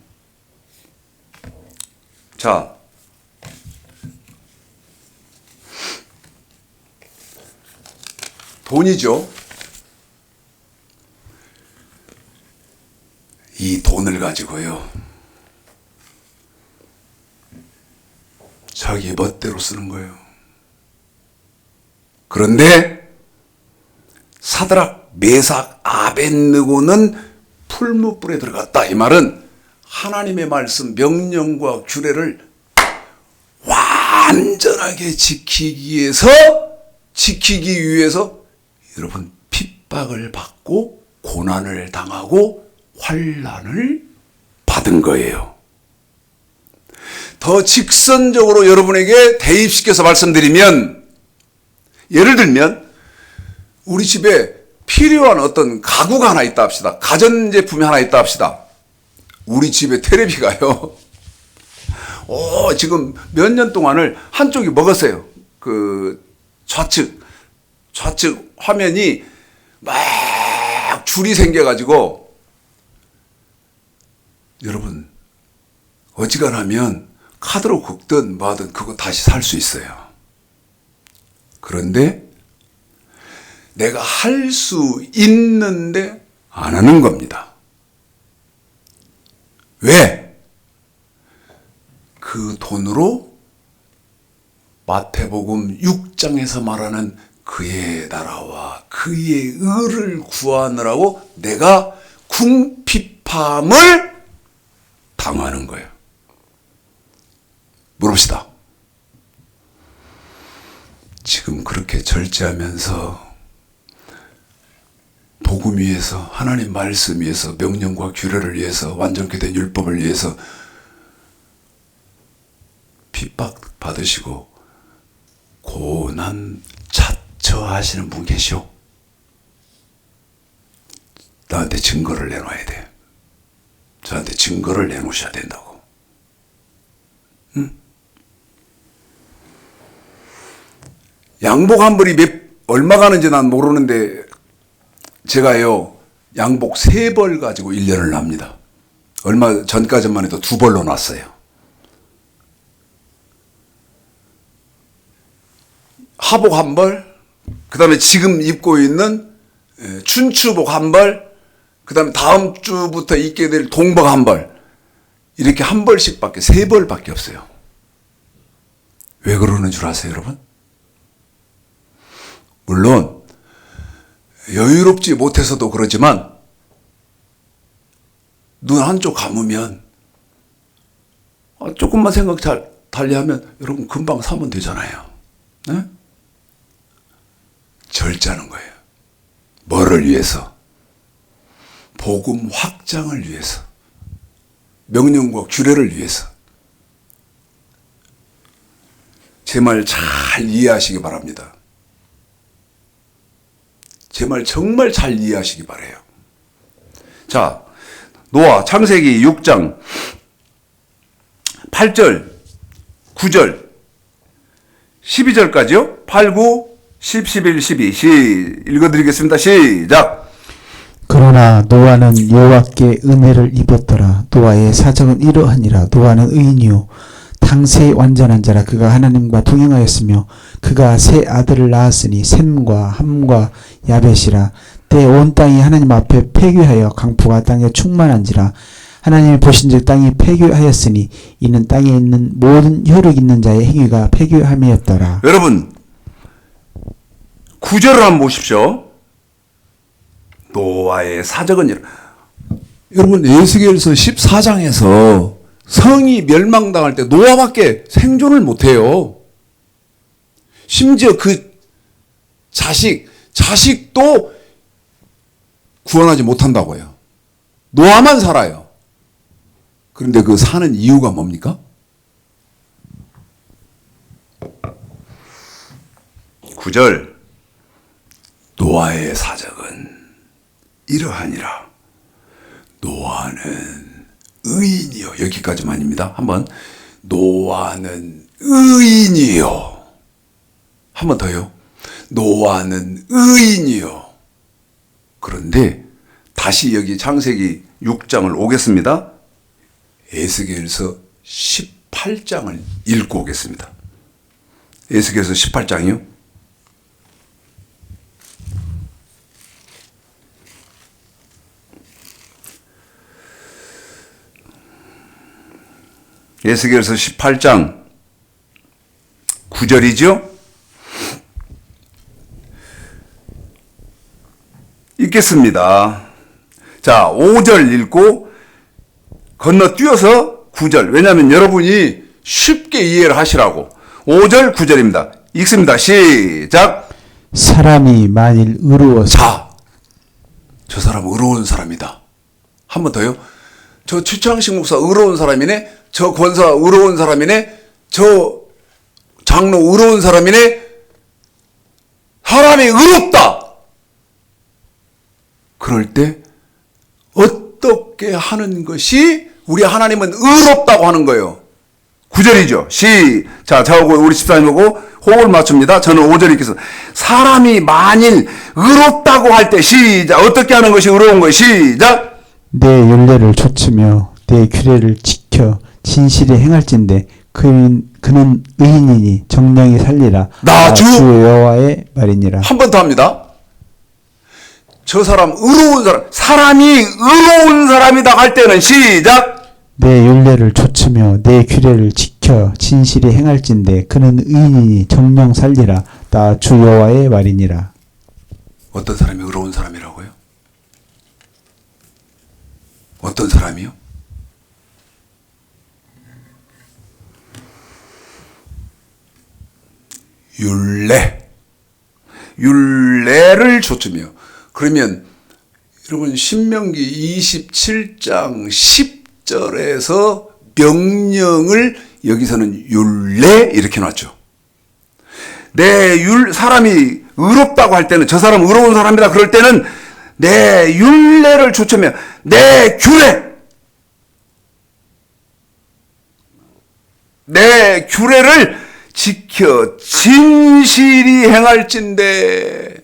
자, 돈이죠. 이 돈을 가지고요, 자기 멋대로 쓰는 거예요. 그런데 사드락, 메삭, 아벳느고는 풀무불에 들어갔다. 이 말은 하나님의 말씀, 명령과 규례를 완전하게 지키기 위해서 여러분 핍박을 받고 고난을 당하고 환난을 받은 거예요. 더 직선적으로 여러분에게 대입시켜서 말씀드리면, 예를 들면 우리 집에 필요한 어떤 가구가 하나 있다 합시다. 가전제품이 하나 있다 합시다. 우리 집에 테레비가요, 지금 몇 년 동안을 한쪽이 먹었어요. 그 좌측 화면이 막 줄이 생겨가지고, 여러분 어지간하면 카드로 긁든 뭐하든 그거 다시 살 수 있어요. 그런데 내가 할 수 있는데 안 하는 겁니다. 왜? 그 돈으로 마태복음 6장에서 말하는 그의 나라와 그의 의를 구하느라고 내가 궁핍함을 당하는 거예요. 물읍시다. 지금 그렇게 절제하면서 복음 위해서, 하나님 말씀 위해서, 명령과 규례를 위해서, 완전케 된 율법을 위해서 핍박 받으시고 고난 자처하시는 분 계시오? 나한테 증거를 내놔야 돼. 저한테 증거를 내놓으셔야 된다고. 응? 양복 한 벌이 얼마 가는지 난 모르는데, 제가요, 양복 3벌 가지고 1년을 납니다. 얼마 전까지만 해도 2벌로 놨어요. 하복 1벌, 그 다음에 지금 입고 있는 춘추복 1벌, 그 다음에 다음 주부터 입게 될 동복 1벌, 이렇게 1벌씩 밖에, 3벌밖에 없어요. 왜 그러는 줄 아세요, 여러분? 물론 여유롭지 못해서도 그러지만, 눈 한쪽 감으면 조금만 생각 잘 달리하면 여러분 금방 사면 되잖아요. 네? 절제하는 거예요. 뭐를 위해서? 복음 확장을 위해서, 명령과 규례를 위해서. 제 말 잘 이해하시기 바랍니다. 제 말 정말 잘 이해하시기 바라요. 자, 노아 창세기 6장 8절, 9절, 12절까지요. 8, 9, 10, 11, 12. 읽어드리겠습니다. 시작. 그러나 노아는 여호와께 은혜를 입었더라. 노아의 사정은 이러하니라. 노아는 의인이요 당세의 완전한 자라. 그가 하나님과 동행하였으며 그가 세 아들을 낳았으니 셈과 함과 야벳이라. 때 온 땅이 하나님 앞에 폐교하여 강포가 땅에 충만한지라. 하나님이 보신즉 땅이 폐교하였으니 이는 땅에 있는 모든 혈육 있는 자의 행위가 폐교함이었더라. 여러분 9절을 한번 보십시오. 노아의 사적은 여러분 에스겔서 14장에서 성이 멸망당할 때 노아밖에 생존을 못해요. 심지어 그 자식도 구원하지 못한다고요. 노아만 살아요. 그런데 그 사는 이유가 뭡니까? 9절 노아의 사적은 이러하니라. 노아는 의인이요. 여기까지만입니다. 한번 노아는 의인이요. 한 번 더요. 노아는 의인이요. 그런데 다시 여기 창세기 6장을 오겠습니다. 에스겔서 18장을 읽고 오겠습니다. 에스겔서 18장이요. 에스겔서 18장 9절이죠. 읽겠습니다. 자, 5절 읽고 건너뛰어서 9절. 왜냐하면 여러분이 쉽게 이해를 하시라고. 5절 9절입니다. 읽습니다. 시작. 사람이 만일 의로워서. 자, 저 사람 의로운 사람이다. 한 번 더요. 저 최창식 목사 의로운 사람이네. 저 권사 의로운 사람이네. 저 장로 의로운 사람이네. 사람이 의롭다. 그럴 때 어떻게 하는 것이 우리 하나님은 의롭다고 하는 거예요. 9절이죠. 자, 저하고 우리 집사님하고 호흡을 맞춥니다. 저는 5절 읽겠습니다. 사람이 만일 의롭다고 할 때 시작. 어떻게 하는 것이 의로운 거예요? 시작. 내 율례를 좇으며 내 규례를 지켜 진실히 행할진대 그는 의인이니 정령이 살리라. 나 주 여호와의 말이니라. 한 번 더 합니다. 저 사람 의로운 사람, 사람이 의로운 사람이다 할 때는 시작. 내 율례를 좇으며 내 규례를 지켜 진실히 행할진대 그는 의인이니 정령 살리라. 나 주 여호와의 말이니라. 어떤 사람이 의로운 사람이라고요? 어떤 사람이요? 율례를 좇으며. 그러면 여러분 신명기 27장 10절에서 명령을 여기서는 율례 이렇게 놨죠. 사람이 의롭다고 할 때는 저 사람 의로운 사람이다 그럴 때는 내 율례를 좇으며 내 규례를 지켜 진실이 행할진대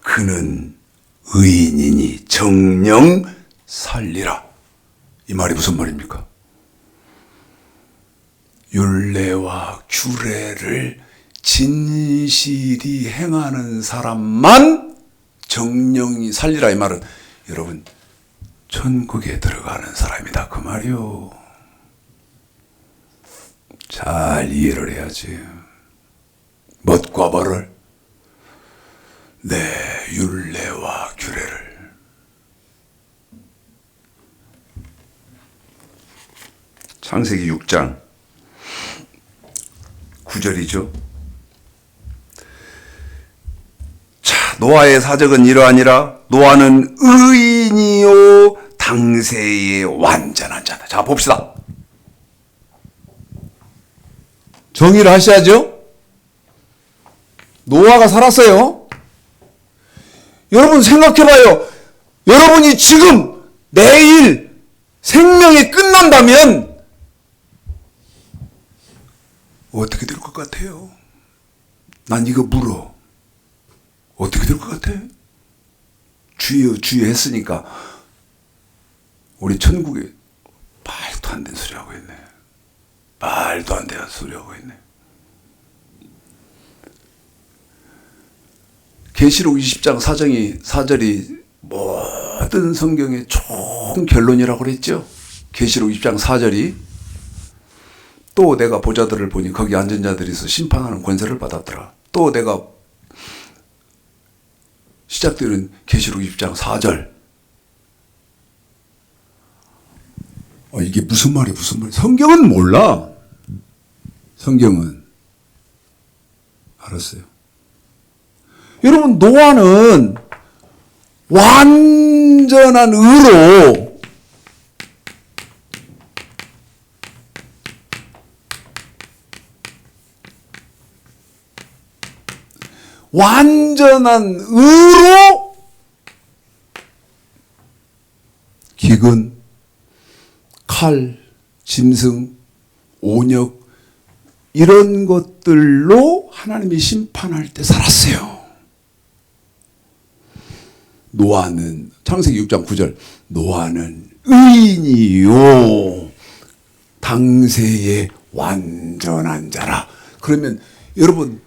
그는 의인이니 정령 살리라. 이 말이 무슨 말입니까? 율례와 규례를 진실이 행하는 사람만 정령이 살리라. 이 말은 여러분 천국에 들어가는 사람이다 그 말이요. 잘 이해를 해야지. 멋과 벌을 내 율례와 규례를. 창세기 6장 9절이죠. 자, 노아의 사적은 이러하니라. 노아는 의인이요 당세의 완전한 자다. 자, 봅시다. 정의를 하셔야죠. 노아가 살았어요. 여러분 생각해봐요. 여러분이 지금 내일 생명이 끝난다면 어떻게 될 것 같아요? 난 이거 물어. 어떻게 될 것 같아? 주여 주여 했으니까 우리 천국에 말도 안 되는 소리 하고 있네. 말도 안 되는 소리 하고 있네. 계시록 20장 4절이 모든 성경의 총 결론이라고 그랬죠. 계시록 20장 4절이 또 내가 보자들을 보니 거기 앉은 자들이서 심판하는 권세를 받았더라. 또 내가 시작되는 계시록 20장 4절. 이게 무슨 말이야, 무슨 말? 성경은 몰라. 성경은. 알았어요. 여러분, 노아는 완전한 의로 기근, 칼, 짐승, 온역 이런 것들로 하나님이 심판할 때 살았어요. 노아는 창세기 6장 9절 노아는 의인이요 당세의 완전한 자라. 그러면 여러분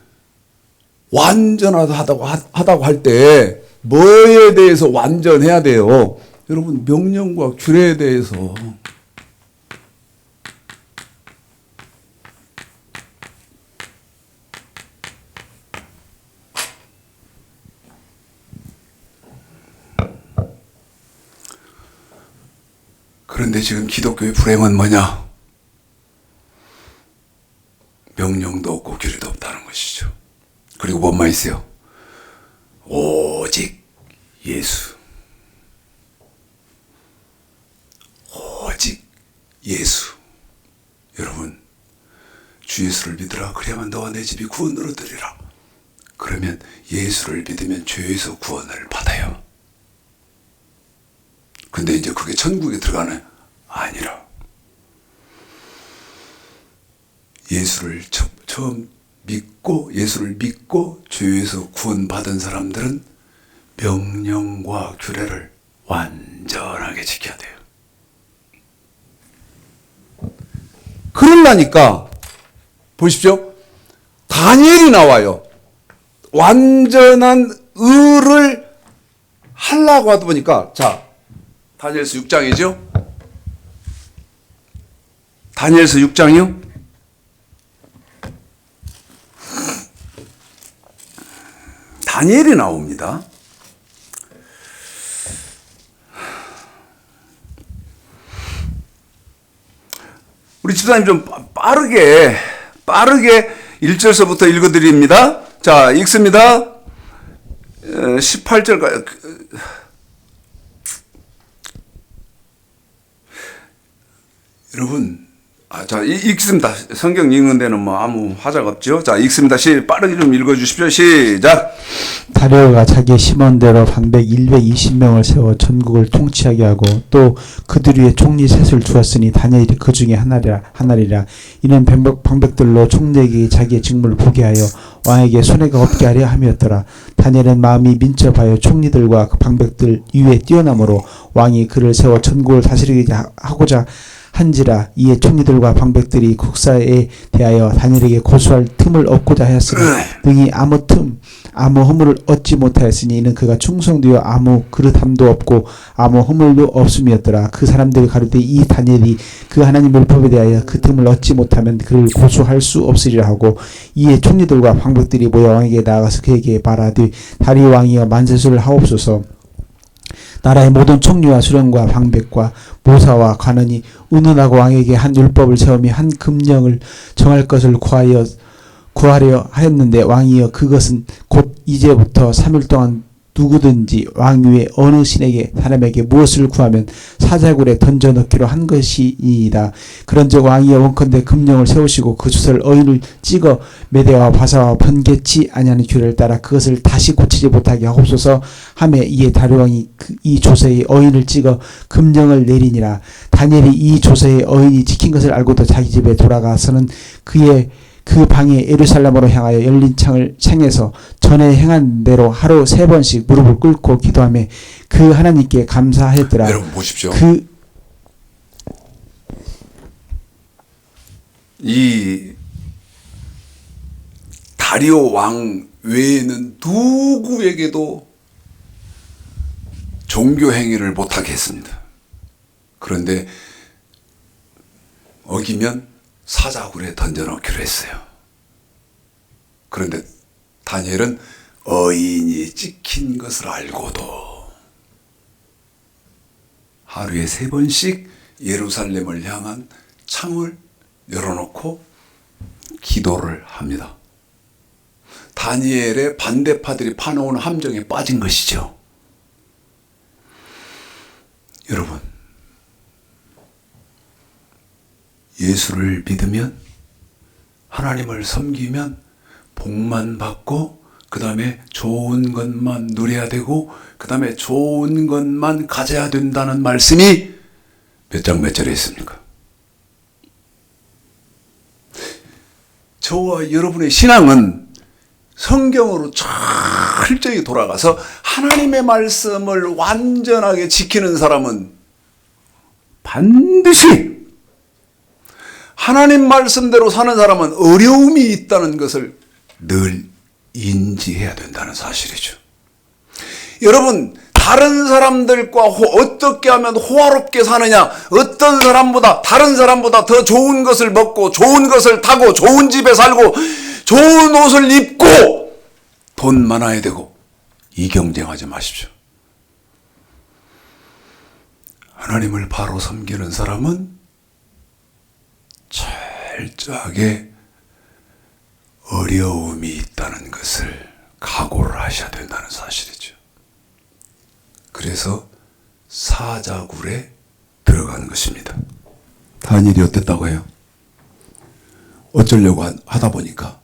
완전하다고 할 때 뭐에 대해서 완전해야 돼요? 여러분 명령과 규례에 대해서. 그런데 지금 기독교의 불행은 뭐냐? 명령도 없고 규례도 없다는 것이죠. 그리고 뭐만 있어요? 오직 예수. 오직 예수. 여러분, 주 예수를 믿으라. 그래야만 너와 내 집이 구원을 얻으리라. 그러면 예수를 믿으면 죄에서 구원을 받아요. 근데 이제 그게 천국에 들어가는 아니라 예수를 처음 예수를 믿고 죄에서 구원받은 사람들은 명령과 규례를 완전하게 지켜야 돼요. 그러려니까 보십시오. 다니엘이 나와요. 완전한 의를 하려고 하다 보니까 자 다니엘서 6장이죠. 다니엘서 6장이요. 다니엘이 나옵니다. 우리 집사님 좀 빠르게 1절서부터 읽어드립니다. 자, 읽습니다. 18절까지. 여러분, 자, 읽습니다. 성경 읽는 데는 뭐 아무 하자가 없죠. 자, 읽습니다. 빠르게 좀 읽어주십시오. 시작. 다리오가 자기의 심원대로 방백 120명을 세워 전국을 통치하게 하고 또 그들 위에 총리 셋을 주었으니 다니엘이 그 중에 하나리라. 이는 방백들로 총리에게 자기의 직무를 보게 하여 왕에게 손해가 없게 하려 함이었더라. 다니엘은 마음이 민첩하여 총리들과 그 방백들 위에 뛰어나므로 왕이 그를 세워 전국을 다스리게 하고자 한지라. 이에 총리들과 방백들이 국사에 대하여 다니엘에게 고소할 틈을 얻고자 하였으나 능히 아무 허물을 얻지 못하였으니 이는 그가 충성되어 아무 그릇함도 없고 아무 허물도 없음이었더라. 그 사람들이 가로되 이 다니엘이 그 하나님 율법에 대하여 그 틈을 얻지 못하면 그를 고소할 수 없으리라 하고, 이에 총리들과 방백들이 모여 왕에게 나아가서 그에게 말하되 다리 왕이여 만세수를 하옵소서. 나라의 모든 총리와 수령과 방백과 모사와 관원이 의논하고 왕에게 한 율법을 세우며 한 금령을 정할 것을 구하려 하였는데 왕이여 그것은 곧 이제부터 3일 동안 누구든지 왕위에 어느 신에게 사람에게 무엇을 구하면 사자굴에 던져 넣기로 한 것이니이다. 그런즉 왕이여 원컨대 금령을 세우시고 그 주소를 어인을 찍어 메대와 바사와 번개치 아니하는 규례를 따라 그것을 다시 고치지 못하게 하옵소서 하매, 이에 다리왕이 이 조서에 어인을 찍어 금령을 내리니라. 다니엘이 이 조서에 어인이 찍힌 것을 알고도 자기 집에 돌아가서는 그 방에 예루살렘으로 향하여 열린 창에서 전에 행한 대로 하루 3번씩 무릎을 꿇고 기도하며 그 하나님께 감사하였더라. 여러분 보십시오. 이 다리오 왕 외에는 누구에게도 종교 행위를 못하게 했습니다. 그런데 어기면 사자굴에 던져넣기로 했어요. 그런데 다니엘은 어인이 찍힌 것을 알고도 하루에 3번씩 예루살렘을 향한 창을 열어놓고 기도를 합니다. 다니엘의 반대파들이 파놓은 함정에 빠진 것이죠. 여러분, 예수를 믿으면, 하나님을 섬기면 복만 받고, 그 다음에 좋은 것만 누려야 되고, 그 다음에 좋은 것만 가져야 된다는 말씀이 몇 장 몇 절에 있습니까? 저와 여러분의 신앙은 성경으로 철저히 돌아가서 하나님의 말씀을 완전하게 지키는 사람은 반드시, 하나님 말씀대로 사는 사람은 어려움이 있다는 것을 늘 인지해야 된다는 사실이죠. 여러분, 다른 사람들과 어떻게 하면 호화롭게 사느냐, 어떤 사람보다, 다른 사람보다 더 좋은 것을 먹고, 좋은 것을 타고, 좋은 집에 살고, 좋은 옷을 입고, 돈 많아야 되고, 이 경쟁하지 마십시오. 하나님을 바로 섬기는 사람은 철저하게 어려움이 있다는 것을 각오를 하셔야 된다는 사실이죠. 그래서 사자굴에 들어간 것입니다. 다니엘이 어땠다고 해요? 어쩌려고 하다 보니까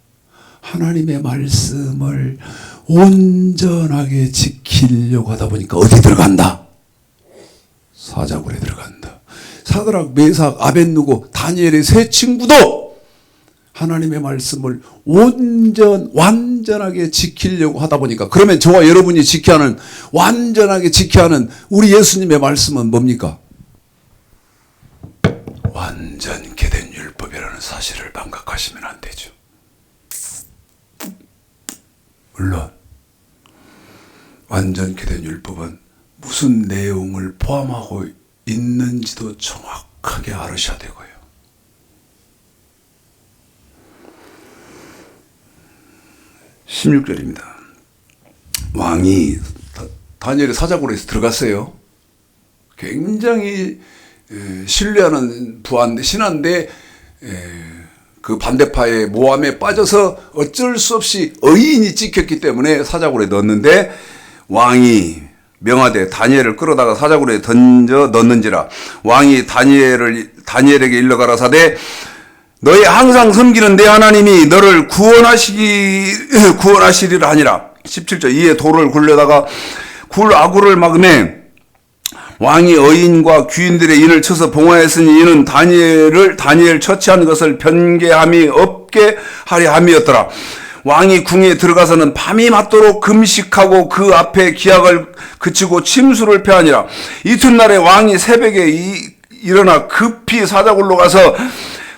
하나님의 말씀을 온전하게 지키려고 하다 보니까 어디 들어간다? 사자굴에 들어간다. 사드락, 메삭, 아벳느고, 다니엘의 세 친구도 하나님의 말씀을 완전하게 지키려고 하다 보니까, 그러면 저와 여러분이 지켜야 하는, 완전하게 지켜야 하는 우리 예수님의 말씀은 뭡니까? 완전케 된 율법이라는 사실을 망각하시면 안 되죠. 물론 완전케 된 율법은 무슨 내용을 포함하고 있는지도 정확하게 알으셔야 되고요. (16절입니다) 왕이, 다니엘이 사자굴에서 들어갔어요. 굉장히 신뢰하는 신하인데 그 반대파의 모함에 빠져서 어쩔 수 없이 의인이 찍혔기 때문에 사자굴에 넣었는데, 왕이 명하되 다니엘을 끌어다가 사자굴에 던져 넣는지라. 왕이 다니엘에게 일러 가라사대, 너희 항상 섬기는 내 하나님이 너를 구원하시리라 하니라. 17절, 이에 돌을 굴려다가 굴 아구를 막으매 왕이 어인과 귀인들의 인을 쳐서 봉하였으니 이는 다니엘 처치한 것을 변개함이 없게 하려 함이었더라. 왕이 궁에 들어가서는 밤이 맞도록 금식하고 그 앞에 기약을 그치고 침수를 패하니라. 이튿날에 왕이 새벽에 일어나 급히 사자굴로 가서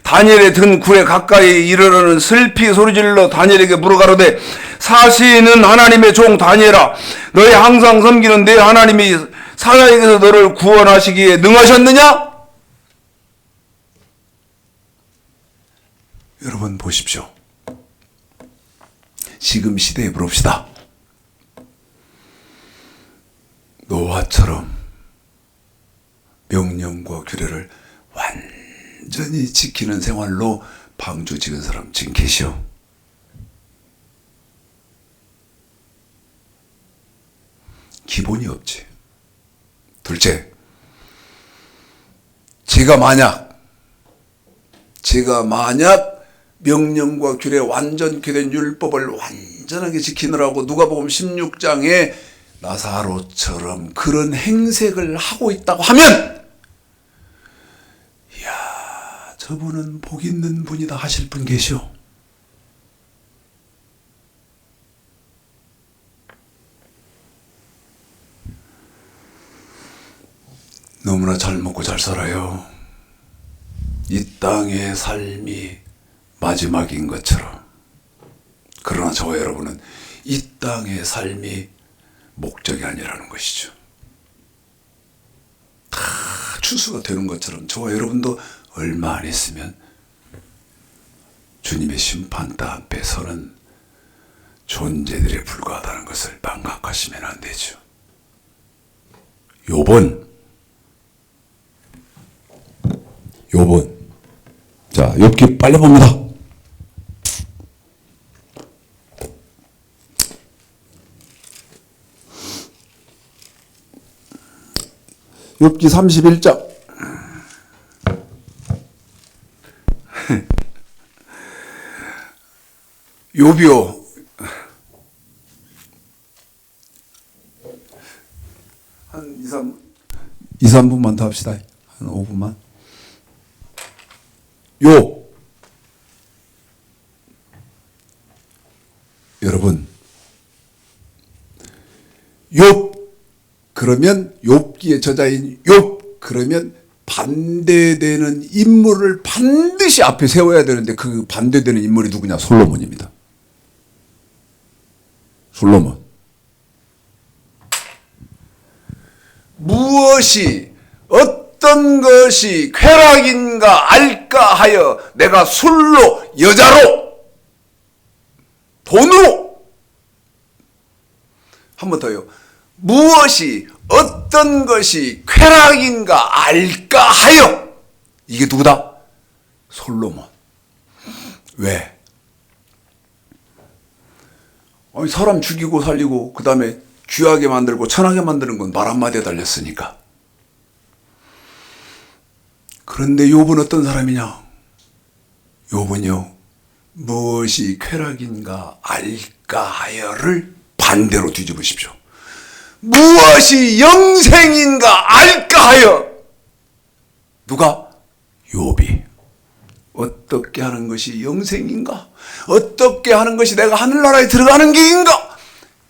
다니엘의 든 굴에 가까이 이르러는 슬피 소리질러 다니엘에게 물어가로되, 사시는 하나님의 종 다니엘아, 너희 항상 섬기는 내 하나님이 사자에게서 너를 구원하시기에 능하셨느냐? 여러분 보십시오. 지금 시대에 물읍시다. 노아처럼 명령과 규례를 완전히 지키는 생활로 방주 지은 사람 지금 계시오? 기본이 없지. 둘째, 제가 만약 명령과 규례 완전케 된 율법을 완전하게 지키느라고 누가복음 16장에 나사로처럼 그런 행색을 하고 있다고 하면, 이야, 저분은 복 있는 분이다 하실 분 계시오? 너무나 잘 먹고 잘 살아요. 이 땅의 삶이 마지막인 것처럼. 그러나 저와 여러분은 이 땅의 삶이 목적이 아니라는 것이죠. 다 추수가 되는 것처럼 저와 여러분도 얼마 안 있으면 주님의 심판대 앞에 서는 존재들에 불과하다는 것을 망각하시면 안 되죠. 욥은 자, 욥기 빨리 봅니다. 욥기 31장. 욥이요. 한 2, 3분만 더 합시다. 한 5분만. 욥. 여러분. 욥. 그러면 욥기의 저자인 욥. 그러면 반대되는 인물을 반드시 앞에 세워야 되는데 그 반대되는 인물이 누구냐? 솔로몬입니다. 솔로몬. 무엇이 어떤 것이 쾌락인가 알까 하여 내가 술로 여자로 돈으로 한 번 더요. 무엇이 어떤 것이 쾌락인가 알까 하여 이게 누구다? 솔로몬. 왜? 아니, 사람 죽이고 살리고 그 다음에 귀하게 만들고 천하게 만드는 건 말 한마디에 달렸으니까. 그런데 욥은 어떤 사람이냐? 욥은요, 무엇이 쾌락인가 알까 하여를 반대로 뒤집으십시오. 무엇이 영생인가 알까 하여. 누가? 욥이. 어떻게 하는 것이 영생인가? 어떻게 하는 것이 내가 하늘나라에 들어가는 길인가?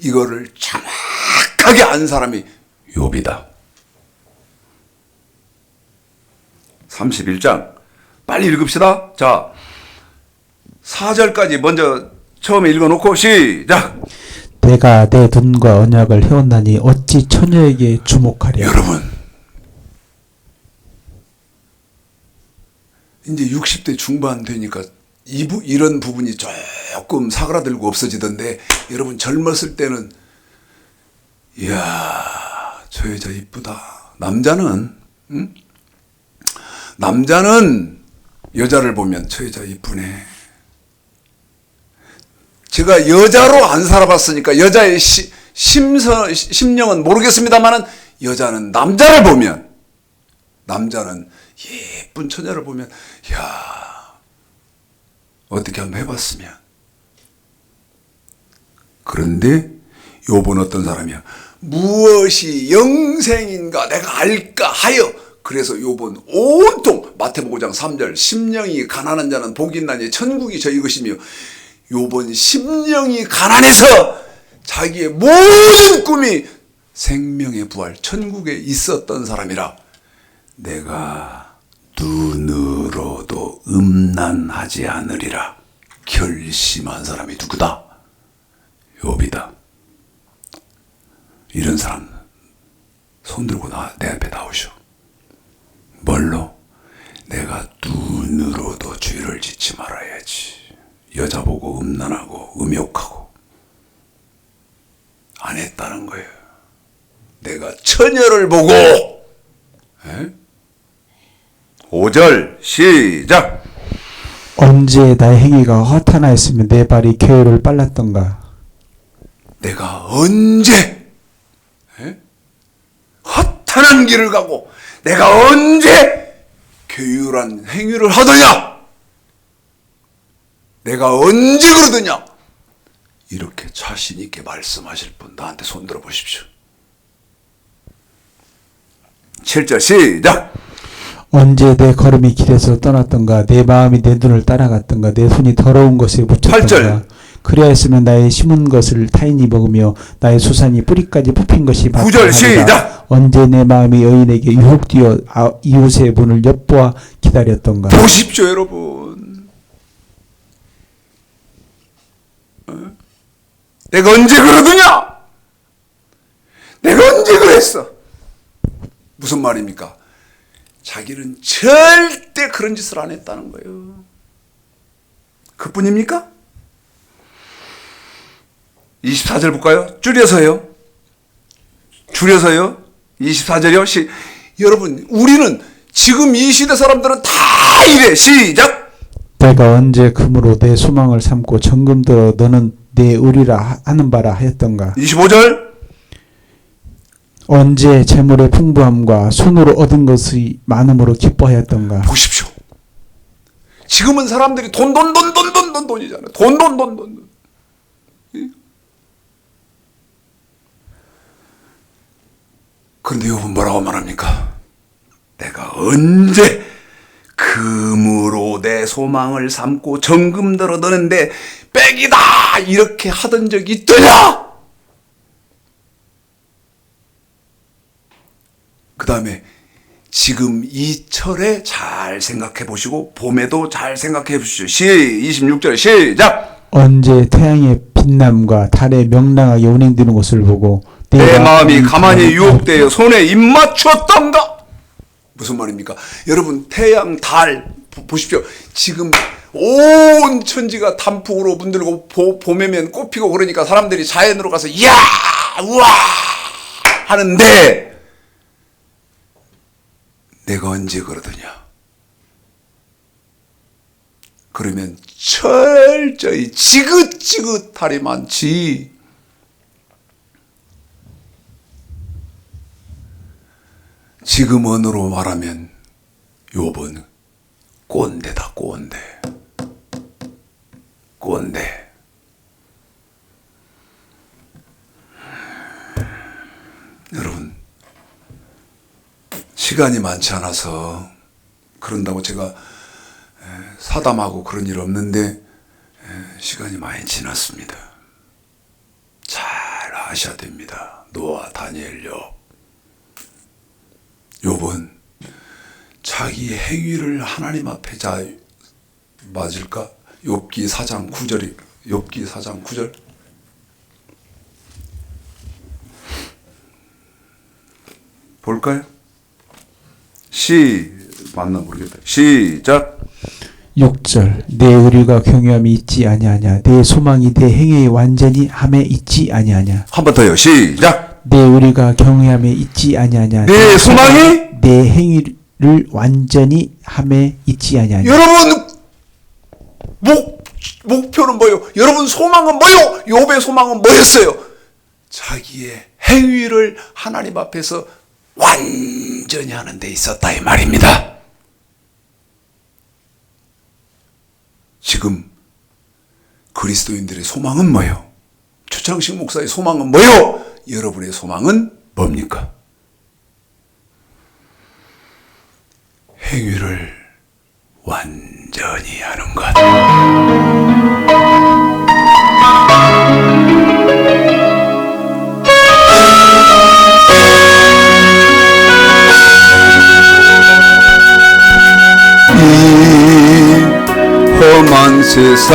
이거를 정확하게 안 사람이 욥이다. 31장 빨리 읽읍시다. 자, 4절까지 먼저 처음에 읽어놓고 시작. 내가 내 눈과 언약을 해온다니 어찌 처녀에게 주목하랴. 여러분, 이제 60대 중반 되니까 이런 부분이 조금 사그라들고 없어지던데, 여러분 젊었을 때는 이야, 저 여자 이쁘다. 남자는 남자는 여자를 보면 저 여자 이쁘네. 제가 여자로 안 살아봤으니까 여자의 심령은 모르겠습니다만은, 여자는 남자를 보면, 남자는 예쁜 처녀를 보면, 야, 어떻게 한번 해봤으면. 그런데 욥은 어떤 사람이야? 무엇이 영생인가 내가 알까 하여. 그래서 욥은 온통 마태복음 5장 3절 심령이 가난한 자는 복이 있나니 천국이 저희 것이며, 욥은 심령이 가난해서 자기의 모든 꿈이 생명의 부활, 천국에 있었던 사람이라. 내가 눈으로도 음란하지 않으리라 결심한 사람이 누구다? 욥이다. 이런 사람 손 들고 내 앞에 나오시오. 뭘로? 내가 눈으로도 죄를 짓지 말아야지. 여자 보고 음란하고 음욕하고 안 했다는 거예요. 내가 처녀를 보고. 5절 시작. 언제 나의 행위가 허탄하였으면 내 발이 쾌유를 빨랐던가. 내가 언제 허탄한 길을 가고 내가 언제 괴유란 행위를 하더냐? 내가 언제 그러더냐? 이렇게 자신 있게 말씀하실 분 나한테 손 들어 보십시오. 7절 시작. 언제 내 걸음이 길에서 떠났던가, 내 마음이 내 눈을 따라갔던가, 내 손이 더러운 것에 묻혔던가. 8절. 그리하였으면 나의 심은 것을 타인이 먹으며 나의 수산이 뿌리까지 뽑힌 것이 9절 시작. 언제 내 마음이 여인에게 유혹되어 이웃의 문을 엿보아 기다렸던가. 보십시오, 여러분. 내가 언제 그러더냐? 내가 언제 그랬어? 무슨 말입니까? 자기는 절대 그런 짓을 안 했다는 거예요. 그뿐입니까? 24절 볼까요? 줄여서요. 24절이요. 여러분, 우리는 지금 이 시대 사람들은 다 이래. 시작. 내가 언제 금으로 내 소망을 삼고 정금 들어 너는 내 의리라 하는 바라 하였던가. 25절. 언제 재물의 풍부함과 손으로 얻은 것이 많음으로 기뻐하였던가. 보십시오. 지금은 사람들이 돈이잖아요. 돈. 그런데 여러분 뭐라고 말합니까? 내가 언제 금으로 내 소망을 삼고 정금 들어 너는데 빽이다 이렇게 하던 적이 있더냐? 그 다음에 지금 이 철에 잘 생각해 보시고 봄에도 잘 생각해 보시죠. 26절 시작. 언제 태양의 빛남과 달의 명랑하게 운행되는 것을 보고 내 마음이 가만히 유혹되어 손에 입맞추었던가. 무슨 말입니까? 여러분 태양, 달 보십시오. 지금 온 천지가 단풍으로 문들고 봄에면 꽃피고 그러니까 사람들이 자연으로 가서 이야 우와 하는데 내가 언제 그러더냐? 그러면 철저히 지긋지긋하리 많지. 지금 언어로 말하면 욥은 꼰대다. 꼰대. 여러분 시간이 많지 않아서 그런다고 제가 사담하고 그런 일 없는데 시간이 많이 지났습니다. 잘 아셔야 됩니다. 노아, 다니엘, 욥은 자기 행위를 하나님 앞에 맞을까? 욥기 4장 9절 볼까요? 맞나 모르겠다. 시작. 6절 내 의리가 경외함이 있지 아니하냐 내 소망이 내 행위에 완전히 함에 있지 아니하냐. 한 번 더요. 시작. 내 의리가 경외함에 있지 아니하냐 내 소망이 내 행위를 완전히 함에 있지 아니하냐. 여러분 목표는 뭐예요? 여러분 소망은 뭐예요? 욥의 소망은 뭐였어요? 자기의 행위를 하나님 앞에서 완전히 하는 데 있었다 이 말입니다. 지금 그리스도인들의 소망은 뭐예요? 최창식 목사의 소망은 뭐예요? 여러분의 소망은 뭡니까? 행위를 완전히 하는 것. 험한 세상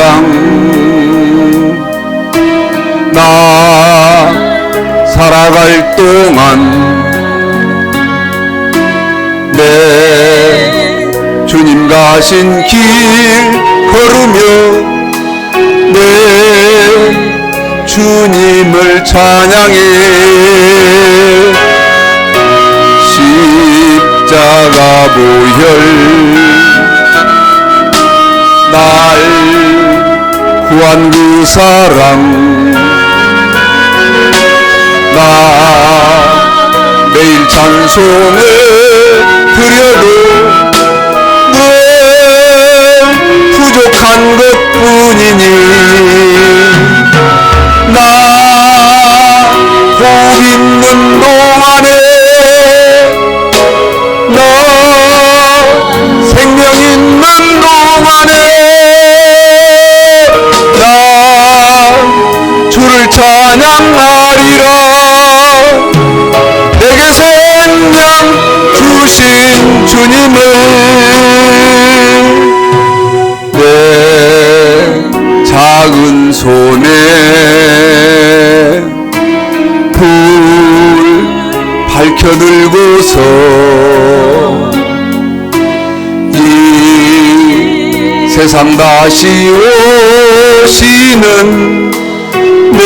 나 살아갈 동안 내 주님 가신 길 걸으며 내 주님을 찬양해 십자가 보혈 날 구한 그 사랑 나 매일 찬송을 드려도 늘 부족한 것뿐이니 나 복 있는 동안에 너 생명 있는 동안에 주를 찬양하리라. 내게 생명 주신 주님을 내 작은 손에 들고서 이 세상 다시 오시는 내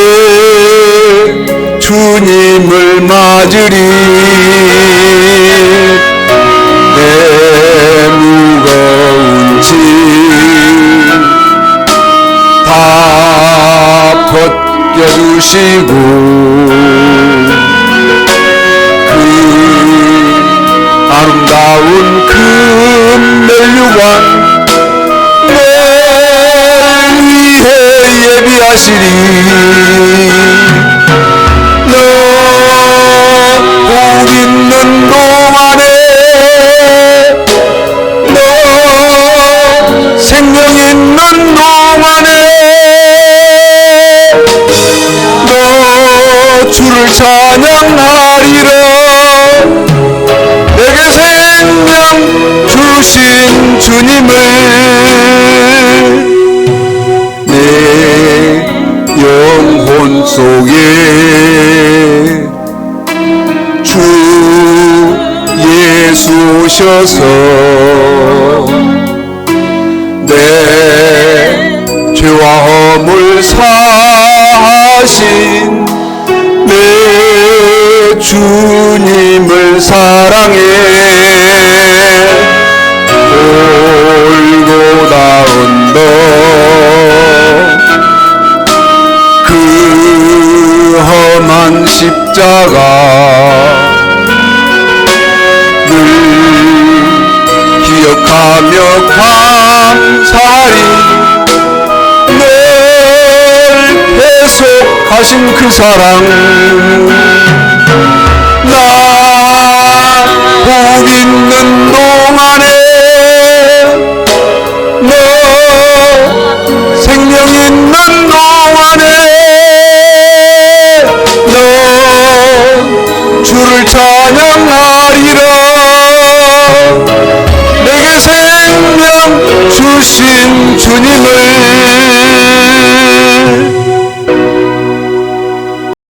주님을 맞으리. 내 무거운 짐 다 벗겨주시고 그 아름다운 금면류관 널 위해 예비하시리. 너 복 있는 동안에 너 생명 있는 동안에 너 주를 찬양하리라. 내게 생명 주신 주님을 내 영혼 속에 주 예수 오셔서 내 죄와 허물 사하신 내 주님을 사랑해. 골고다 언덕 그 험한 십자가 늘 기억하며 감사하리. 늘 계속하신 그 사랑 나 복 있는 동안에 너 생명 있는 동안에